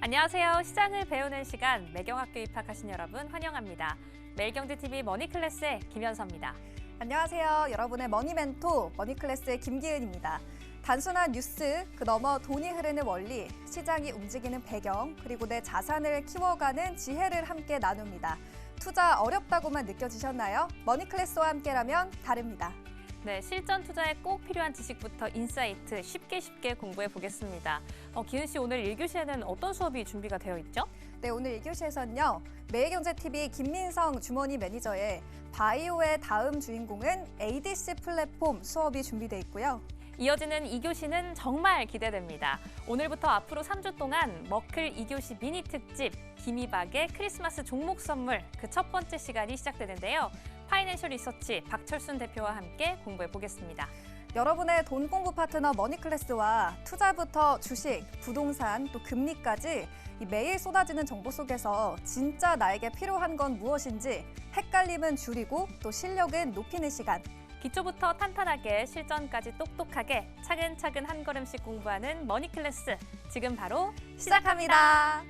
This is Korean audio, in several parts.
안녕하세요. 시장을 배우는 시간 매경학교 입학하신 여러분 환영합니다. 매일경제TV 머니클래스의 김현서입니다. 안녕하세요. 여러분의 머니멘토 머니클래스의 김기은입니다. 단순한 뉴스, 그 너머 돈이 흐르는 원리, 시장이 움직이는 배경, 그리고 내 자산을 키워가는 지혜를 함께 나눕니다. 투자 어렵다고만 느껴지셨나요? 머니클래스와 함께라면 다릅니다. 네, 실전 투자에 꼭 필요한 지식부터 인사이트 쉽게 공부해 보겠습니다. 기은 씨, 오늘 1교시에는 어떤 수업이 준비가 되어 있죠? 네, 오늘 1교시에서는요. 매일경제TV 김민성 주머니 매니저의 바이오의 다음 주인공은 ADC 플랫폼 수업이 준비돼 있고요. 이어지는 2교시는 정말 기대됩니다. 오늘부터 앞으로 3주 동안 머클 2교시 미니 특집 김이박의 크리스마스 종목 선물 그 첫 번째 시간이 시작되는데요. 파이낸셜 리서치 박철순 대표와 함께 공부해 보겠습니다. 여러분의 돈 공부 파트너 머니클래스와 투자부터 주식, 부동산, 또 금리까지 매일 쏟아지는 정보 속에서 진짜 나에게 필요한 건 무엇인지 헷갈림은 줄이고 또 실력은 높이는 시간. 기초부터 탄탄하게 실전까지 똑똑하게 차근차근 한 걸음씩 공부하는 머니클래스. 지금 바로 시작합니다.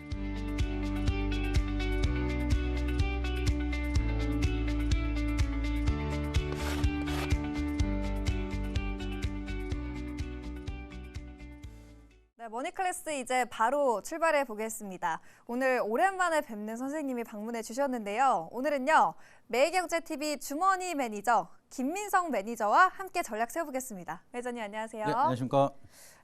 네, 머니클래스 이제 바로 출발해 보겠습니다. 오늘 오랜만에 뵙는 선생님이 방문해 주셨는데요. 오늘은요, 매일경제TV 주머니 매니저 김민성 매니저와 함께 전략 세워보겠습니다. 매니저님 안녕하세요. 네, 안녕하십니까.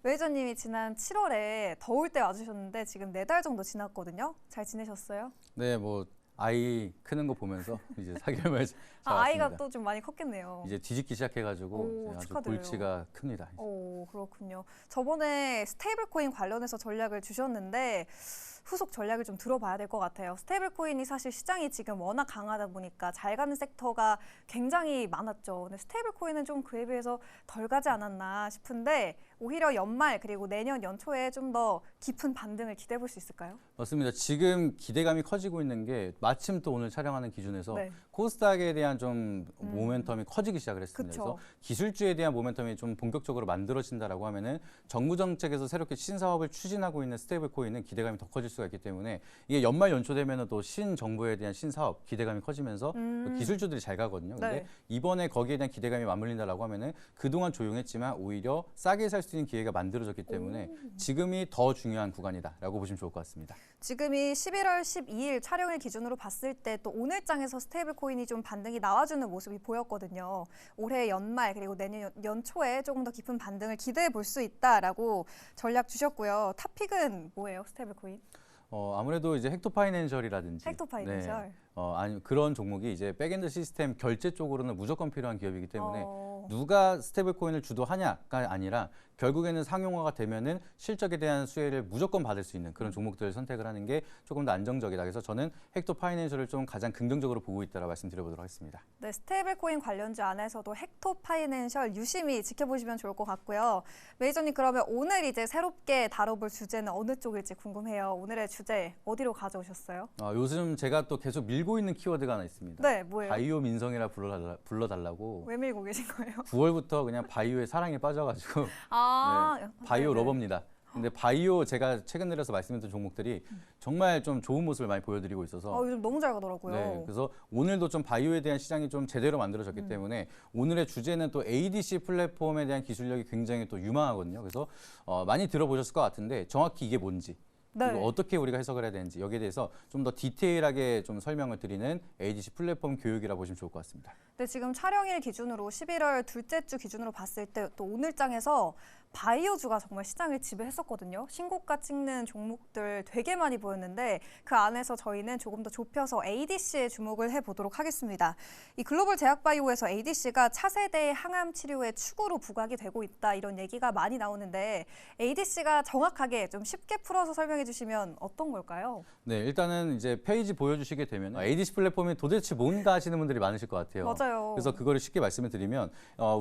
매니저님이 지난 7월에 더울 때 와주셨는데 지금 4달 정도 지났거든요. 잘 지내셨어요? 네, 뭐 아이 크는 거 보면서 이제 4개월 만에 잘 왔습니다. 아이가 또 좀 많이 컸겠네요. 이제 뒤집기 시작해가지고 오, 아주 축하드려요. 골치가 큽니다. 오, 그렇군요. 저번에 스테이블 코인 관련해서 전략을 주셨는데 후속 전략을 좀 들어봐야 될 것 같아요. 스테이블 코인이 사실 시장이 지금 워낙 강하다 보니까 잘 가는 섹터가 굉장히 많았죠. 근데 스테이블 코인은 좀 그에 비해서 덜 가지 않았나 싶은데 오히려 연말 그리고 내년 연초에 좀 더 깊은 반등을 기대해 볼 수 있을까요? 맞습니다. 지금 기대감이 커지고 있는 게 마침 또 오늘 촬영하는 기준에서 네. 코스닥에 대한 좀 모멘텀이 커지기 시작을 했습니다. 그쵸. 그래서 기술주에 대한 모멘텀이 좀 본격적으로 만들어진다라고 하면은 정부 정책에서 새롭게 신사업을 추진하고 있는 스테이블 코인은 기대감이 더 커질 수가 있기 때문에 이게 연말 연초 되면은 또 신정부에 대한 신사업 기대감이 커지면서 또 기술주들이 잘 가거든요. 근데 네. 이번에 거기에 대한 기대감이 맞물린다라고 하면은 그동안 조용했지만 오히려 싸게 살 수 있는 기회가 만들어졌기 때문에 지금이 더 중요한 구간이다라고 보시면 좋을 것 같습니다. 지금이 11월 12일 촬영일 기준으로 봤을 때 또 오늘장에서 스테이블 코인이 좀 반등이 나와주는 모습이 보였거든요. 올해 연말 그리고 내년 연초에 조금 더 깊은 반등을 기대해 볼 수 있다라고 전략 주셨고요. 탑픽은 뭐예요, 스테이블 코인? 아무래도 이제 헥토 파이낸셜이라든지 헥토 파이낸셜. 아니 그런 종목이 이제 백엔드 시스템 결제 쪽으로는 무조건 필요한 기업이기 때문에 어. 누가 스테이블 코인을 주도하냐가 아니라 결국에는 상용화가 되면은 실적에 대한 수혜를 무조건 받을 수 있는 그런 종목들을 선택을 하는 게 조금 더 안정적이다. 그래서 저는 헥토 파이낸셜을 좀 가장 긍정적으로 보고 있다라 말씀드려보도록 하겠습니다. 네, 스테이블 코인 관련주 안에서도 헥토 파이낸셜 유심히 지켜보시면 좋을 것 같고요. 매니저님, 그러면 오늘 이제 새롭게 다뤄볼 주제는 어느 쪽일지 궁금해요. 오늘의 주제 어디로 가져오셨어요? 요즘 제가 또 계속 밀고 있는 키워드가 하나 있습니다. 네, 뭐예요? 바이오 민성이라 불러달라고. 왜 밀고 계신 거예요? 9월부터 그냥 바이오에 사랑에 빠져가지고 네. 바이오 네네. 러버입니다. 근데 바이오 제가 최근 들어서 말씀드린 종목들이 정말 좀 좋은 모습을 많이 보여드리고 있어서 요즘 너무 잘 가더라고요. 네, 그래서 오늘도 좀 바이오에 대한 시장이 좀 제대로 만들어졌기 때문에 오늘의 주제는 또 ADC 플랫폼에 대한 기술력이 굉장히 또 유망하거든요. 그래서 많이 들어보셨을 것 같은데 정확히 이게 뭔지 네. 그리고 어떻게 우리가 해석을 해야 되는지 여기에 대해서 좀 더 디테일하게 좀 설명을 드리는 ADC 플랫폼 교육이라 보시면 좋을 것 같습니다. 네, 지금 촬영일 기준으로 11월 둘째 주 기준으로 봤을 때 또 오늘장에서 바이오주가 정말 시장을 지배했었거든요. 신고가 찍는 종목들 되게 많이 보였는데 그 안에서 저희는 조금 더 좁혀서 ADC에 주목을 해보도록 하겠습니다. 이 글로벌 제약바이오에서 ADC가 차세대 항암 치료의 축으로 부각이 되고 있다 이런 얘기가 많이 나오는데 ADC가 정확하게 좀 쉽게 풀어서 설명해 주시면 어떤 걸까요? 네, 일단은 이제 페이지 보여주시게 되면 ADC 플랫폼이 도대체 뭔가 하시는 분들이 많으실 것 같아요. 맞아요. 그래서 그거를 쉽게 말씀을 드리면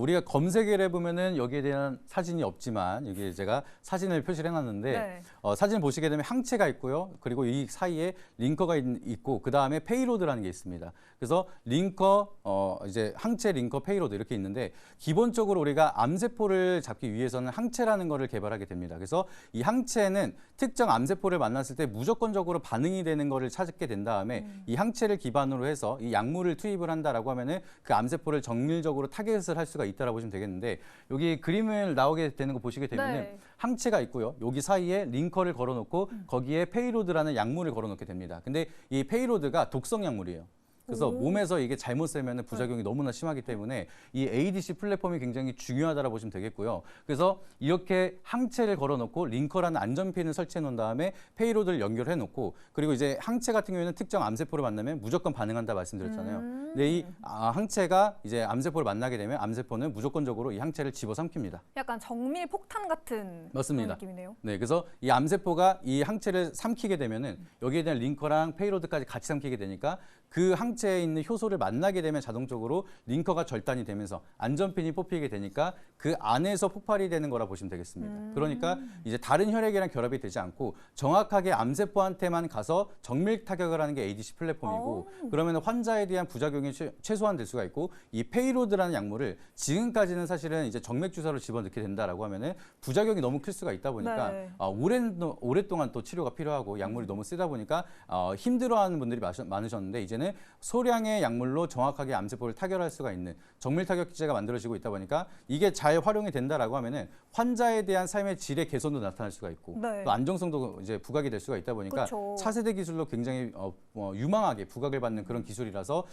우리가 검색을 해보면은 여기에 대한 사진이 없지만 여기 제가 사진을 표시를 해놨는데 네. 사진 보시게 되면 항체가 있고요. 그리고 이 사이에 링커가 있고 그 다음에 페이로드라는 게 있습니다. 그래서 링커, 이제 항체, 링커, 페이로드 이렇게 있는데 기본적으로 우리가 암세포를 잡기 위해서는 항체라는 거를 개발하게 됩니다. 그래서 이 항체는 특정 암세포를 만났을 때 무조건적으로 반응이 되는 거를 찾게 된 다음에 이 항체를 기반으로 해서 이 약물을 투입을 한다라고 하면은 그 암세포를 정밀적으로 타겟을 할 수가 있다라고 보시면 되겠는데 여기 그림을 나오게 되는 거 보시게 되면은 네. 항체가 있고요. 여기 사이에 링커를 걸어놓고 거기에 페이로드라는 약물을 걸어놓게 됩니다. 근데 이 페이로드가 독성 약물이에요. 그래서 몸에서 이게 잘못 쓰면 부작용이 너무나 심하기 때문에 이 ADC 플랫폼이 굉장히 중요하다고 보시면 되겠고요. 그래서 이렇게 항체를 걸어놓고 링커라는 안전핀을 설치해 놓은 다음에 페이로드를 연결해 놓고 그리고 이제 항체 같은 경우에는 특정 암세포를 만나면 무조건 반응한다 말씀드렸잖아요. 근데 이 항체가 이제 암세포를 만나게 되면 암세포는 무조건적으로 이 항체를 집어삼킵니다. 약간 정밀 폭탄 같은 맞습니다. 그런 느낌이네요. 네, 그래서 이 암세포가 이 항체를 삼키게 되면은 여기에 대한 링커랑 페이로드까지 같이 삼키게 되니까 그 항체에 있는 효소를 만나게 되면 자동적으로 링커가 절단이 되면서 안전핀이 뽑히게 되니까 그 안에서 폭발이 되는 거라 보시면 되겠습니다. 그러니까 이제 다른 혈액이랑 결합이 되지 않고 정확하게 암세포한테만 가서 정밀 타격을 하는 게 ADC 플랫폼이고 그러면 환자에 대한 부작용이 최소화될 수가 있고 이 페이로드라는 약물을 지금까지는 사실은 이제 정맥 주사로 집어넣게 된다라고 하면은 부작용이 너무 클 수가 있다 보니까 네. 오랫동안 또 치료가 필요하고 약물이 너무 쓰다 보니까 힘들어하는 분들이 많으셨는데 이제는 소량의 약물로 정확하게 암세포를 타결할 수가 있는 정밀 타격 기제가 만들어지고 있다 보니까 이게 잘 활용이 된다라고 하면은 환자에 대한 삶의 질의 개선도 나타날 수가 있고 네. 또 안정성도 이제 부각이 될 수가 있다 보니까 그쵸. 차세대 기술로 굉장히 유망하게 부각을 받는 그런 기술이라서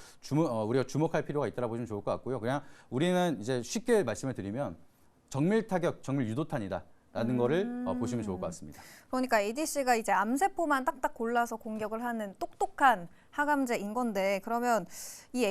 우리가 주목할 필요가 있다고 보시면 좋을 것 같고요. 그냥 우리는 이제 쉽게 말씀을 드리면 정밀 타격, 정밀 유도탄이다. 라는 거를 보시면 좋을 것 같습니다. 그러니까 ADC가 이제 암세포만 딱딱 골라서 공격을 하는 똑똑한 항암제인 건데 그러면 이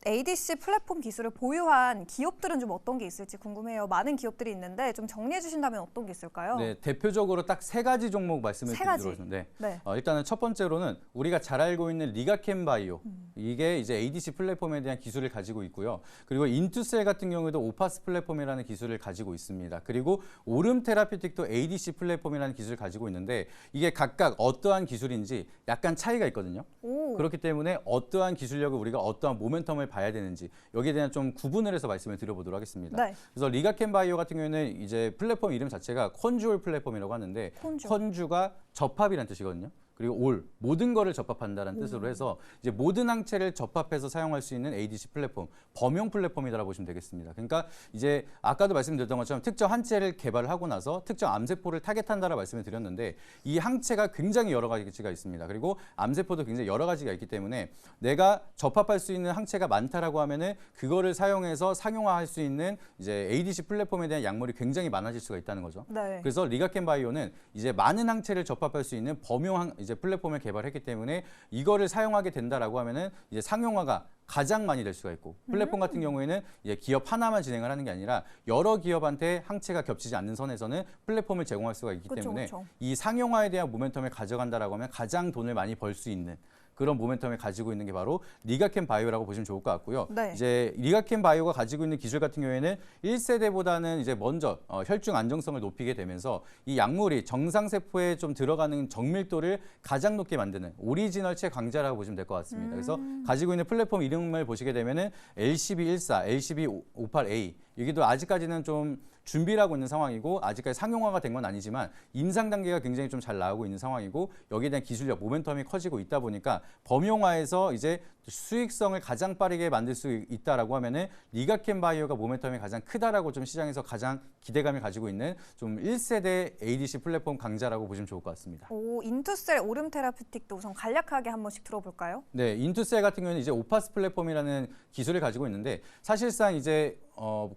ADC 플랫폼 기술을 보유한 기업들은 좀 어떤 게 있을지 궁금해요. 많은 기업들이 있는데 좀 정리해 주신다면 어떤 게 있을까요? 네, 대표적으로 딱 세 가지 종목 말씀을 세 가지. 드리는데 네. 일단은 첫 번째로는 우리가 잘 알고 있는 리가켄 바이오 이게 이제 ADC 플랫폼에 대한 기술을 가지고 있고요. 그리고 인투셀 같은 경우에도 오파스 플랫폼이라는 기술을 가지고 있습니다. 그리고 오름 테라피틱도 ADC 플랫폼이라는 기술을 가지고 있는데 이게 각각 어떠한 기술인지 약간 차이가 있거든요. 오. 그렇기 때문에 어떠한 기술력을 우리가 어떠한 모멘텀을 봐야 되는지 여기에 대한 좀 구분을 해서 말씀을 드려보도록 하겠습니다. 네. 그래서 리가켄 바이오 같은 경우에는 이제 플랫폼 이름 자체가 콘주얼 플랫폼이라고 하는데 콘주가 접합이라는 뜻이거든요. 그리고 모든 거를 접합한다는 뜻으로 해서 이제 모든 항체를 접합해서 사용할 수 있는 ADC 플랫폼, 범용 플랫폼이라고 보시면 되겠습니다. 그러니까 이제 아까도 말씀드렸던 것처럼 특정 항체를 개발을 하고 나서 특정 암세포를 타겟한다라고 말씀을 드렸는데 이 항체가 굉장히 여러 가지가 있습니다. 그리고 암세포도 굉장히 여러 가지가 있기 때문에 내가 접합할 수 있는 항체가 많다라고 하면은 그거를 사용해서 상용화할 수 있는 이제 ADC 플랫폼에 대한 약물이 굉장히 많아질 수가 있다는 거죠. 네. 그래서 리가켄 바이오는 이제 많은 항체를 접합할 수 있는 범용 이제 플랫폼을 개발했기 때문에 이거를 사용하게 된다라고 하면은 이제 상용화가 가장 많이 될 수가 있고 플랫폼 같은 경우에는 이제 기업 하나만 진행을 하는 게 아니라 여러 기업한테 항체가 겹치지 않는 선에서는 플랫폼을 제공할 수가 있기 때문에 이 상용화에 대한 모멘텀을 가져간다라고 하면 가장 돈을 많이 벌 수 있는 그런 모멘텀을 가지고 있는 게 바로 리가켄 바이오라고 보시면 좋을 것 같고요. 네. 이제 리가켄 바이오가 가지고 있는 기술 같은 경우에는 1세대보다는 이제 먼저 혈중 안정성을 높이게 되면서 이 약물이 정상 세포에 좀 들어가는 정밀도를 가장 높게 만드는 오리지널 최강자라고 보시면 될 것 같습니다. 그래서 가지고 있는 플랫폼 이름을 보시게 되면은 LCB14, LCB58A 여기도 아직까지는 좀 준비를 하고 있는 상황이고 아직까지 상용화가 된 건 아니지만 임상 단계가 굉장히 좀 잘 나오고 있는 상황이고 여기에 대한 기술력, 모멘텀이 커지고 있다 보니까 범용화에서 이제 수익성을 가장 빠르게 만들 수 있다라고 하면은 리가켄 바이오가 모멘텀이 가장 크다라고 좀 시장에서 가장 기대감을 가지고 있는 좀 1세대 ADC 플랫폼 강자라고 보시면 좋을 것 같습니다. 오, 인투셀 오름 테라피틱도 우선 간략하게 한 번씩 들어볼까요? 네, 인투셀 같은 경우는 이제 오파스 플랫폼이라는 기술을 가지고 있는데 사실상 이제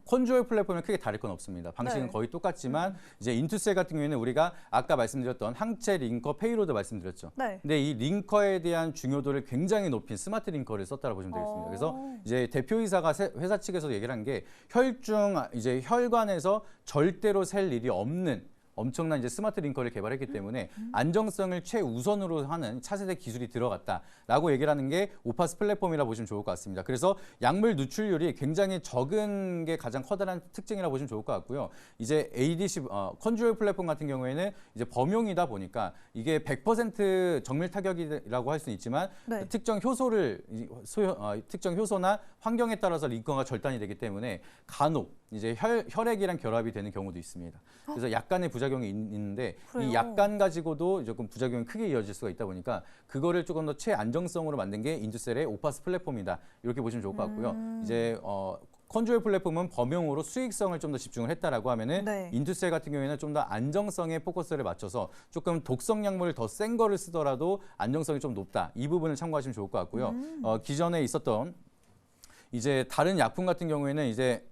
콘주얼 플랫폼은 크게 다를 건 없습니다. 방식은 네. 거의 똑같지만 이제 인투셀 같은 경우에는 우리가 아까 말씀드렸던 항체 링커 페이로드 말씀드렸죠. 네. 근데 이 링커에 대한 중요도를 굉장히 높인 스마트 링커를 썼다고 보시면 되겠습니다. 그래서 이제 대표이사가 회사 측에서 얘기를 한 게 혈중 이제 혈관에서 절대로 셀 일이 없는 엄청난 이제 스마트 링커를 개발했기 때문에 안정성을 최우선으로 하는 차세대 기술이 들어갔다라고 얘기를 하는 게 오파스 플랫폼이라 보시면 좋을 것 같습니다. 그래서 약물 누출률이 굉장히 적은 게 가장 커다란 특징이라 보시면 좋을 것 같고요. 이제 ADC 컨트롤 플랫폼 같은 경우에는 이제 범용이다 보니까 이게 100% 정밀 타격이라고 할 수는 있지만 네. 특정 효소나 환경에 따라서 링커가 절단이 되기 때문에 간혹 이제 혈액이랑 결합이 되는 경우도 있습니다. 그래서 약간의 부작용이 있는데 그래요? 이 약간 가지고도 조금 부작용이 크게 이어질 수가 있다 보니까 그거를 조금 더 최안정성으로 만든 게 인두셀의 오파스 플랫폼이다. 이렇게 보시면 좋을 것 같고요. 이제 컨트롤 플랫폼은 범용으로 수익성을 좀 더 집중을 했다라고 하면은 네. 인투셀 같은 경우에는 좀 더 안정성에 포커스를 맞춰서 조금 독성 약물을 더 센 거를 쓰더라도 안정성이 좀 높다. 이 부분을 참고하시면 좋을 것 같고요. 기존에 있었던 이제 다른 약품 같은 경우에는 이제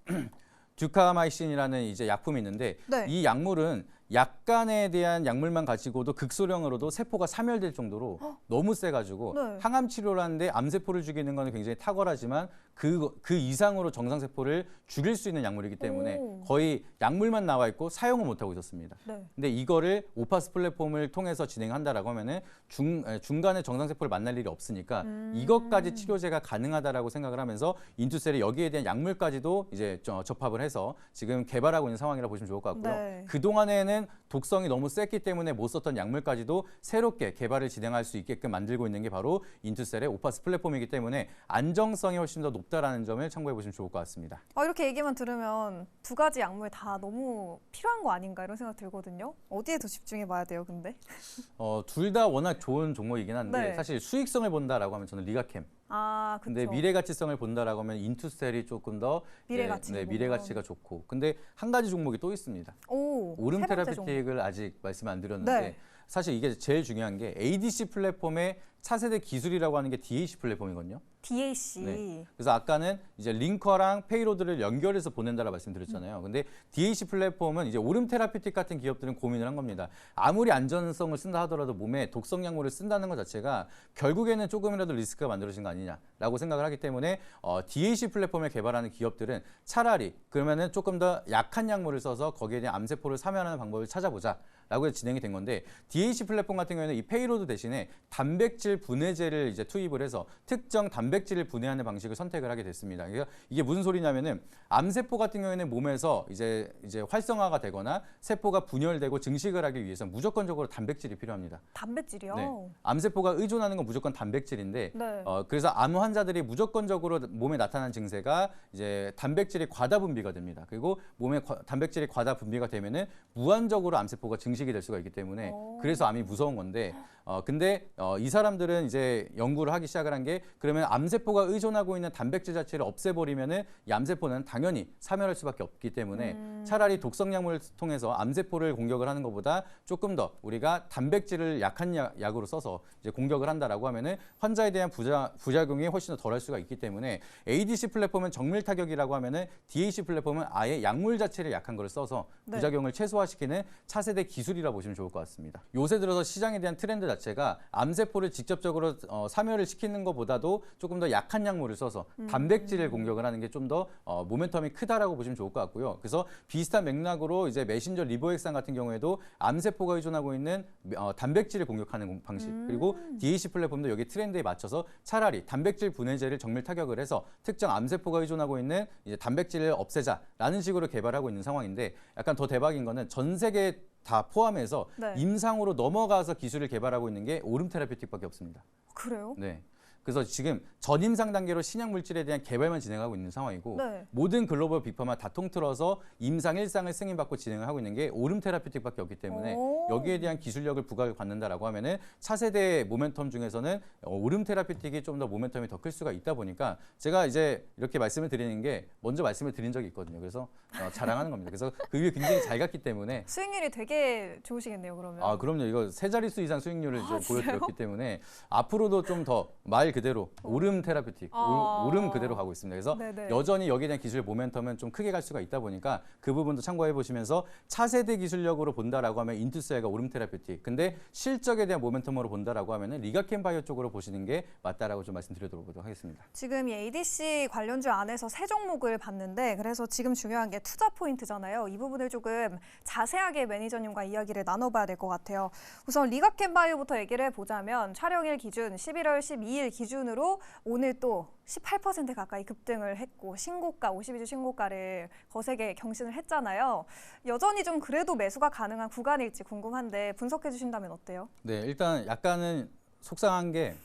듀카마이신이라는 이제 약품이 있는데 네. 이 약물은 약간에 대한 약물만 가지고도 극소량으로도 세포가 사멸될 정도로 너무 세가지고 네. 항암 치료를 하는데 암세포를 죽이는 거는 굉장히 탁월하지만 그 이상으로 정상세포를 죽일 수 있는 약물이기 때문에 오. 거의 약물만 나와 있고 사용을 못하고 있었습니다. 네. 근데 이거를 오파스 플랫폼을 통해서 진행한다라고 하면은 중간에 정상세포를 만날 일이 없으니까 이것까지 치료제가 가능하다라고 생각을 하면서 인투셀이 여기에 대한 약물까지도 이제 접합을 해서 지금 개발하고 있는 상황이라 보시면 좋을 것 같고요. 네. 그동안에는 독성이 너무 셌기 때문에 못 썼던 약물까지도 새롭게 개발을 진행할 수 있게끔 만들고 있는 게 바로 인투셀의 오파스 플랫폼이기 때문에 안정성이 훨씬 더 높다라는 점을 참고해 보시면 좋을 것 같습니다. 이렇게 얘기만 들으면 두 가지 약물 다 너무 필요한 거 아닌가 이런 생각 들거든요. 어디에 더 집중해 봐야 돼요, 근데? 둘 다 워낙 좋은 종목이긴 한데 네. 사실 수익성을 본다라고 하면 저는 리가캠. 아, 그렇죠. 근데 미래 가치성을 본다라고 하면 인투셀이 조금 더 미래 가치 미래 보면. 가치가 좋고. 근데 한 가지 종목이 또 있습니다. 오, 오름 세 번째 종목. 테라피틱을 아직 말씀 안 드렸는데 네. 사실 이게 제일 중요한 게 ADC 플랫폼의 차세대 기술이라고 하는 게 DAC 플랫폼이거든요. DAC. 네. 그래서 아까는 이제 링커랑 페이로드를 연결해서 보낸다라 말씀드렸잖아요. 근데 DAC 플랫폼은 이제 오름 테라피틱 같은 기업들은 고민을 한 겁니다. 아무리 안전성을 쓴다 하더라도 몸에 독성 약물을 쓴다는 것 자체가 결국에는 조금이라도 리스크가 만들어진 거 아니냐라고 생각을 하기 때문에 DAC 플랫폼을 개발하는 기업들은 차라리 그러면은 조금 더 약한 약물을 써서 거기에 대한 암세포를 사면하는 방법을 찾아보자. 라고 해서 진행이 된 건데 DAC 플랫폼 같은 경우에는 이 페이로드 대신에 단백질 분해제를 이제 투입을 해서 특정 단백질을 분해하는 방식을 선택을 하게 됐습니다. 그러니까 이게 무슨 소리냐면은 암세포 같은 경우에는 몸에서 이제 활성화가 되거나 세포가 분열되고 증식을 하기 위해서 무조건적으로 단백질이 필요합니다. 단백질이요? 네. 암세포가 의존하는 건 무조건 단백질인데 네. 그래서 암 환자들이 무조건적으로 몸에 나타나는 증세가 이제 단백질이 과다 분비가 됩니다. 그리고 몸에 단백질이 과다 분비가 되면은 무한적으로 암세포가 증식이 될 수가 있기 때문에 그래서 암이 무서운 건데 근데 이 사람들은 이제 연구를 하기 시작을 한 게 그러면 암세포가 의존하고 있는 단백질 자체를 없애버리면은 이 암세포는 당연히 사멸할 수밖에 없기 때문에 차라리 독성 약물을 통해서 암세포를 공격을 하는 것보다 조금 더 우리가 단백질을 약한 약으로 써서 이제 공격을 한다라고 하면은 환자에 대한 부작용이 훨씬 더 덜할 수가 있기 때문에 ADC 플랫폼은 정밀 타격이라고 하면은 DAC 플랫폼은 아예 약물 자체를 약한 걸 써서 네. 부작용을 최소화시키는 차세대 기술이라 보시면 좋을 것 같습니다. 요새 들어서 시장에 대한 트렌드 자체가 암세포를 직접적으로 사멸을 시키는 것보다도 조금 더 약한 약물을 써서 단백질을 공격을 하는 게 좀 더 모멘텀이 크다라고 보시면 좋을 것 같고요. 그래서 비슷한 맥락으로 이제 메신저 리보액상 같은 경우에도 암세포가 의존하고 있는 단백질을 공격하는 방식 그리고 DAC 플랫폼도 여기 트렌드에 맞춰서 차라리 단백질 분해제를 정밀 타격을 해서 특정 암세포가 의존하고 있는 이제 단백질을 없애자라는 식으로 개발하고 있는 상황인데 약간 더 대박인 거는 전 세계 다 포함해서 네. 임상으로 넘어가서 기술을 개발하고 있는 게 오름 테라피틱밖에 없습니다. 그래요? 네. 그래서 지금 전임상 단계로 신약 물질에 대한 개발만 진행하고 있는 상황이고 네. 모든 글로벌 빅파마 다 통틀어서 임상 1상을 승인받고 진행을 하고 있는 게 오름 테라피틱밖에 없기 때문에 오. 여기에 대한 기술력을 부각을 받는다라고 하면은 차세대 모멘텀 중에서는 오름 테라피틱이 좀 더 모멘텀이 더 클 수가 있다 보니까 제가 이제 이렇게 말씀을 드리는 게 먼저 말씀을 드린 적이 있거든요. 그래서 자랑하는 겁니다. 그래서 그 위에 굉장히 잘 갔기 때문에 수익률이 되게 좋으시겠네요, 그러면. 그럼요. 이거 세 자릿수 이상 수익률을 이제 진짜요? 보여드렸기 때문에 앞으로도 좀 더 말 그대로 오름 테라피틱, 오름 그대로 가고 있습니다. 그래서 네네. 여전히 여기에 대한 기술 모멘텀은 좀 크게 갈 수가 있다 보니까 그 부분도 참고해 보시면서 차세대 기술력으로 본다라고 하면 인투셀과 오름 테라피틱. 근데 실적에 대한 모멘텀으로 본다라고 하면은 리가켄 바이오 쪽으로 보시는 게 맞다라고 좀 말씀드리도록 하겠습니다. 지금 이 ADC 관련주 안에서 세 종목을 봤는데 그래서 지금 중요한 게 투자 포인트잖아요. 이 부분을 조금 자세하게 매니저님과 이야기를 나눠봐야 될 것 같아요. 우선 리가켄 바이오부터 얘기를 해보자면 촬영일 기준 11월 12일 기준으로 오늘 또 18% 가까이 급등을 했고 신고가, 52주 신고가를 거세게 경신을 했잖아요. 여전히 좀 그래도 매수가 가능한 구간일지 궁금한데 분석해 주신다면 어때요? 네, 일단 약간은 속상한 게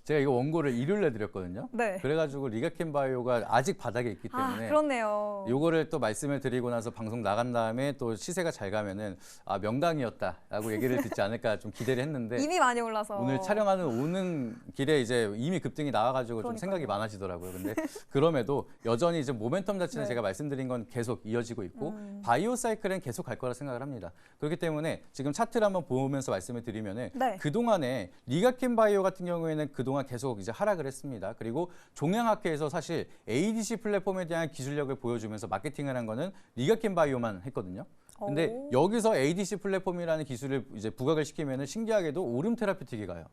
제가 이거 원고를 일요일에 드렸거든요. 네. 그래가지고 리가켄 바이오가 아직 바닥에 있기 때문에 그렇네요. 요거를 또 말씀을 드리고 나서 방송 나간 다음에 또 시세가 잘 가면은 명당이었다라고 얘기를 듣지 않을까 좀 기대를 했는데 이미 많이 올라서 오늘 촬영하는 오는 길에 이제 이미 급등이 나와가지고 좀 생각이 많아지더라고요. 근데 그럼에도 여전히 이제 모멘텀 자체는 네. 제가 말씀드린 건 계속 이어지고 있고 바이오 사이클은 계속 갈 거라 생각을 합니다. 그렇기 때문에 지금 차트를 한번 보면서 말씀을 드리면은 네. 그동안에 리가켄 바이오 같은 경우에는 그동안 계속 이제 하락을 했습니다. 그리고 종양학회에서 사실 ADC 플랫폼에 대한 기술력을 보여주면서 마케팅을 한 거는 리가켄 바이오만 했거든요. 근데 여기서 ADC 플랫폼이라는 기술을 이제 부각을 시키면은 신기하게도 오름 테라피틱이 가요.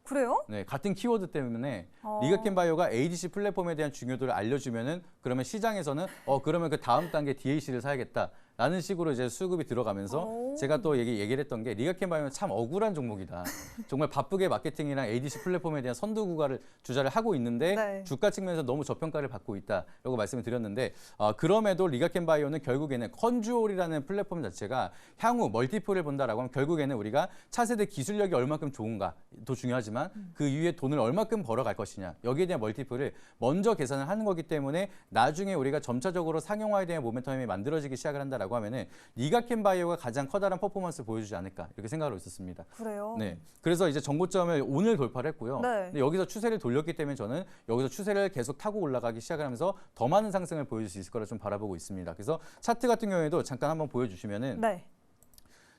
그래요? 네, 같은 키워드 때문에 리가켄 바이오가 ADC 플랫폼에 대한 중요도를 알려주면은 그러면 시장에서는 그러면 그 다음 단계 DAC를 사야겠다라는 식으로 이제 수급이 들어가면서 제가 또 얘기를 했던 게 리가켄 바이오는 참 억울한 종목이다. 정말 바쁘게 마케팅이랑 ADC 플랫폼에 대한 선두 구가를 주자를 하고 있는데 네. 주가 측면에서 너무 저평가를 받고 있다라고 말씀을 드렸는데 그럼에도 리가켄 바이오는 결국에는 컨주올이라는 플랫폼 자체가 향후 멀티플을 본다라고 하면 결국에는 우리가 차세대 기술력이 얼마큼 좋은가도 중요하지만 그 이후에 돈을 얼마큼 벌어갈 것이냐 여기에 대한 멀티플을 먼저 계산을 하는 거기 때문에 나중에 우리가 점차적으로 상용화에 대한 모멘텀이 만들어지기 시작을 한다라고 하면은 리가켄 바이오가 가장 커다란 퍼포먼스를 보여주지 않을까 이렇게 생각하고 있었습니다. 그래요? 네, 그래서 이제 정고점을 오늘 돌파를 했고요. 네. 근데 여기서 추세를 돌렸기 때문에 저는 여기서 추세를 계속 타고 올라가기 시작을 하면서 더 많은 상승을 보여줄 수 있을 거라 좀 바라보고 있습니다. 그래서 차트 같은 경우에도 잠깐 한번 보여주시면은 네.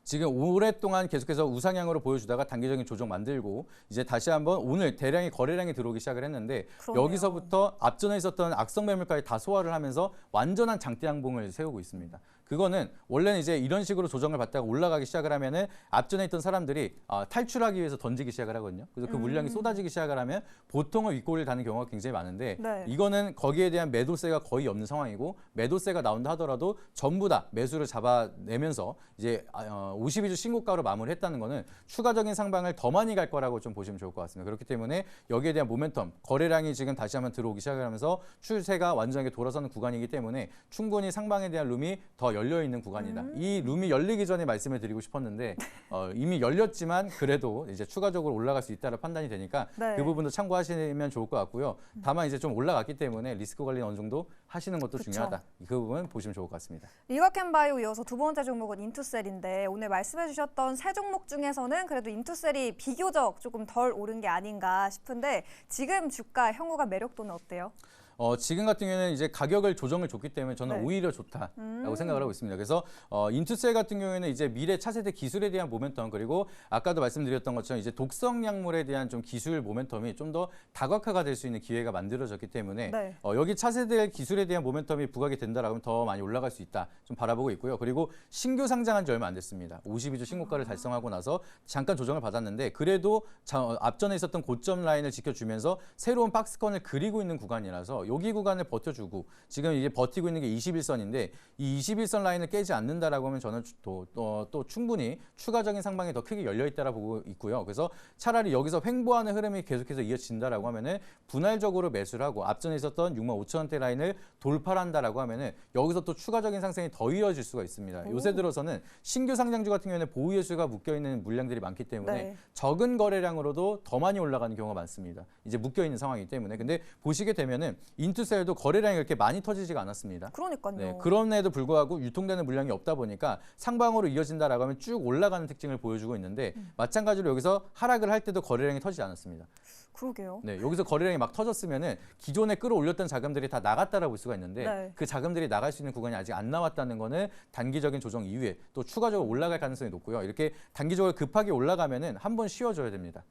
지금 오랫동안 계속해서 우상향으로 보여주다가 단기적인 조정 만들고 이제 다시 한번 오늘 대량의 거래량이 들어오기 시작을 했는데 그러네요. 여기서부터 앞전에 있었던 악성 매물까지 다 소화를 하면서 완전한 장대 양봉을 세우고 있습니다. 그거는 원래는 이제 이런 식으로 조정을 받다가 올라가기 시작을 하면은 앞전에 있던 사람들이 탈출하기 위해서 던지기 시작을 하거든요. 그래서 그 물량이 쏟아지기 시작을 하면 보통은 윗골을 다는 경우가 굉장히 많은데 네. 이거는 거기에 대한 매도세가 거의 없는 상황이고 매도세가 나온다 하더라도 전부 다 매수를 잡아내면서 이제 52주 신고가로 마무리했다는 거는 추가적인 상방을 더 많이 갈 거라고 좀 보시면 좋을 것 같습니다. 그렇기 때문에 여기에 대한 모멘텀, 거래량이 지금 다시 한번 들어오기 시작을 하면서 추세가 완전하게 돌아서는 구간이기 때문에 충분히 상방에 대한 룸이 더 열려 있는 구간이다. 이 룸이 열리기 전에 말씀을 드리고 싶었는데 이미 열렸지만 그래도 이제 추가적으로 올라갈 수 있다는 판단이 되니까 네. 그 부분도 참고하시면 좋을 것 같고요. 다만 이제 좀 올라갔기 때문에 리스크 관리 어느 정도 하시는 것도 그쵸. 중요하다. 그 부분 보시면 좋을 것 같습니다. 리가켄 바이오 이어서 두 번째 종목은 인투셀인데 오늘 말씀해 주셨던 세 종목 중에서는 그래도 인투셀이 비교적 조금 덜 오른 게 아닌가 싶은데 지금 주가 향후가 매력도는 어때요? 지금 같은 경우에는 이제 가격을 조정을 줬기 때문에 저는 네. 오히려 좋다라고 생각을 하고 있습니다. 그래서 인투셀 같은 경우에는 이제 미래 차세대 기술에 대한 모멘텀 그리고 아까도 말씀드렸던 것처럼 이제 독성 약물에 대한 좀 기술 모멘텀이 좀 더 다각화가 될 수 있는 기회가 만들어졌기 때문에 네. 여기 차세대 기술에 대한 모멘텀이 부각이 된다라고 하면 더 많이 올라갈 수 있다 좀 바라보고 있고요. 그리고 신규 상장한 지 얼마 안 됐습니다. 52주 신고가를 달성하고 나서 잠깐 조정을 받았는데 그래도 앞전에 있었던 고점 라인을 지켜주면서 새로운 박스권을 그리고 있는 구간이라서 여기 구간을 버텨주고 지금 이제 버티고 있는 게 21선인데 이 21선 라인을 깨지 않는다라고 하면 저는 또 충분히 추가적인 상방이 더 크게 열려 있다라 보고 있고요. 그래서 차라리 여기서 횡보하는 흐름이 계속해서 이어진다라고 하면은 분할적으로 매수를 하고 앞전에 있었던 65,000원대 라인을 돌파한다라고 하면은 여기서 또 추가적인 상승이 더 이어질 수가 있습니다. 요새 들어서는 신규 상장주 같은 경우에는 보유 예수가 묶여 있는 물량들이 많기 때문에 네. 적은 거래량으로도 더 많이 올라가는 경우가 많습니다. 이제 묶여 있는 상황이기 때문에 근데 보시게 되면은 인투셀도 거래량이 그렇게 많이 터지지가 않았습니다. 그러니까요. 네, 그럼에도 불구하고 유통되는 물량이 없다 보니까 상방으로 이어진다라고 하면 쭉 올라가는 특징을 보여주고 있는데 마찬가지로 여기서 하락을 할 때도 거래량이 터지지 않았습니다. 그러게요. 네, 여기서 거래량이 막 터졌으면은 기존에 끌어올렸던 자금들이 다 나갔다라고 볼 수가 있는데 네. 그 자금들이 나갈 수 있는 구간이 아직 안 나왔다는 거는 단기적인 조정 이후에 또 추가적으로 올라갈 가능성이 높고요. 이렇게 단기적으로 급하게 올라가면은 한번 쉬어줘야 됩니다.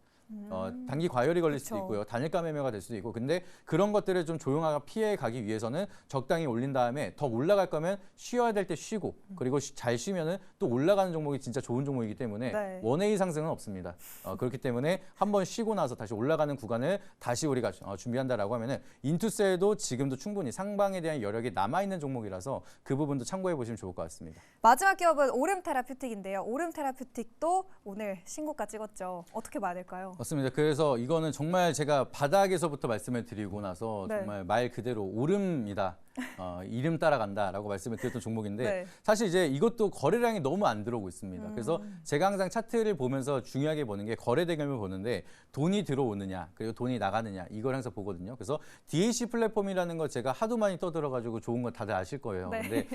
단기 과열이 걸릴 수도 그쵸. 있고요. 단일가 매매가 될 수도 있고. 근데 그런 것들을 좀 조용하게 피해 가기 위해서는 적당히 올린 다음에 더 올라갈 거면 쉬어야 될 때 쉬고 그리고 잘 쉬면은 또 올라가는 종목이 진짜 좋은 종목이기 때문에 네. 원웨이 상승은 없습니다. 그렇기 때문에 한번 쉬고 나서 다시 올라가는 구간을 다시 우리가 준비한다라고 하면은 인투셀도 지금도 충분히 상방에 대한 여력이 남아 있는 종목이라서 그 부분도 참고해 보시면 좋을 것 같습니다. 마지막 기업은 오름 테라퓨틱인데요. 오름 테라퓨틱도 오늘 신고가 찍었죠. 어떻게 봐야 될까요? 맞습니다. 그래서 이거는 정말 제가 바닥에서부터 말씀을 드리고 나서 네. 정말 말 그대로 오름이다. 이름 따라간다라고 말씀을 드렸던 종목인데 네. 사실 이제 이것도 거래량이 너무 안 들어오고 있습니다. 그래서 제가 항상 차트를 보면서 중요하게 보는 게 거래 대금을 보는데 돈이 들어오느냐 그리고 돈이 나가느냐 이걸 항상 보거든요. 그래서 DAC 플랫폼이라는 거 제가 하도 많이 떠들어가지고 좋은 거 다들 아실 거예요. 네. 근데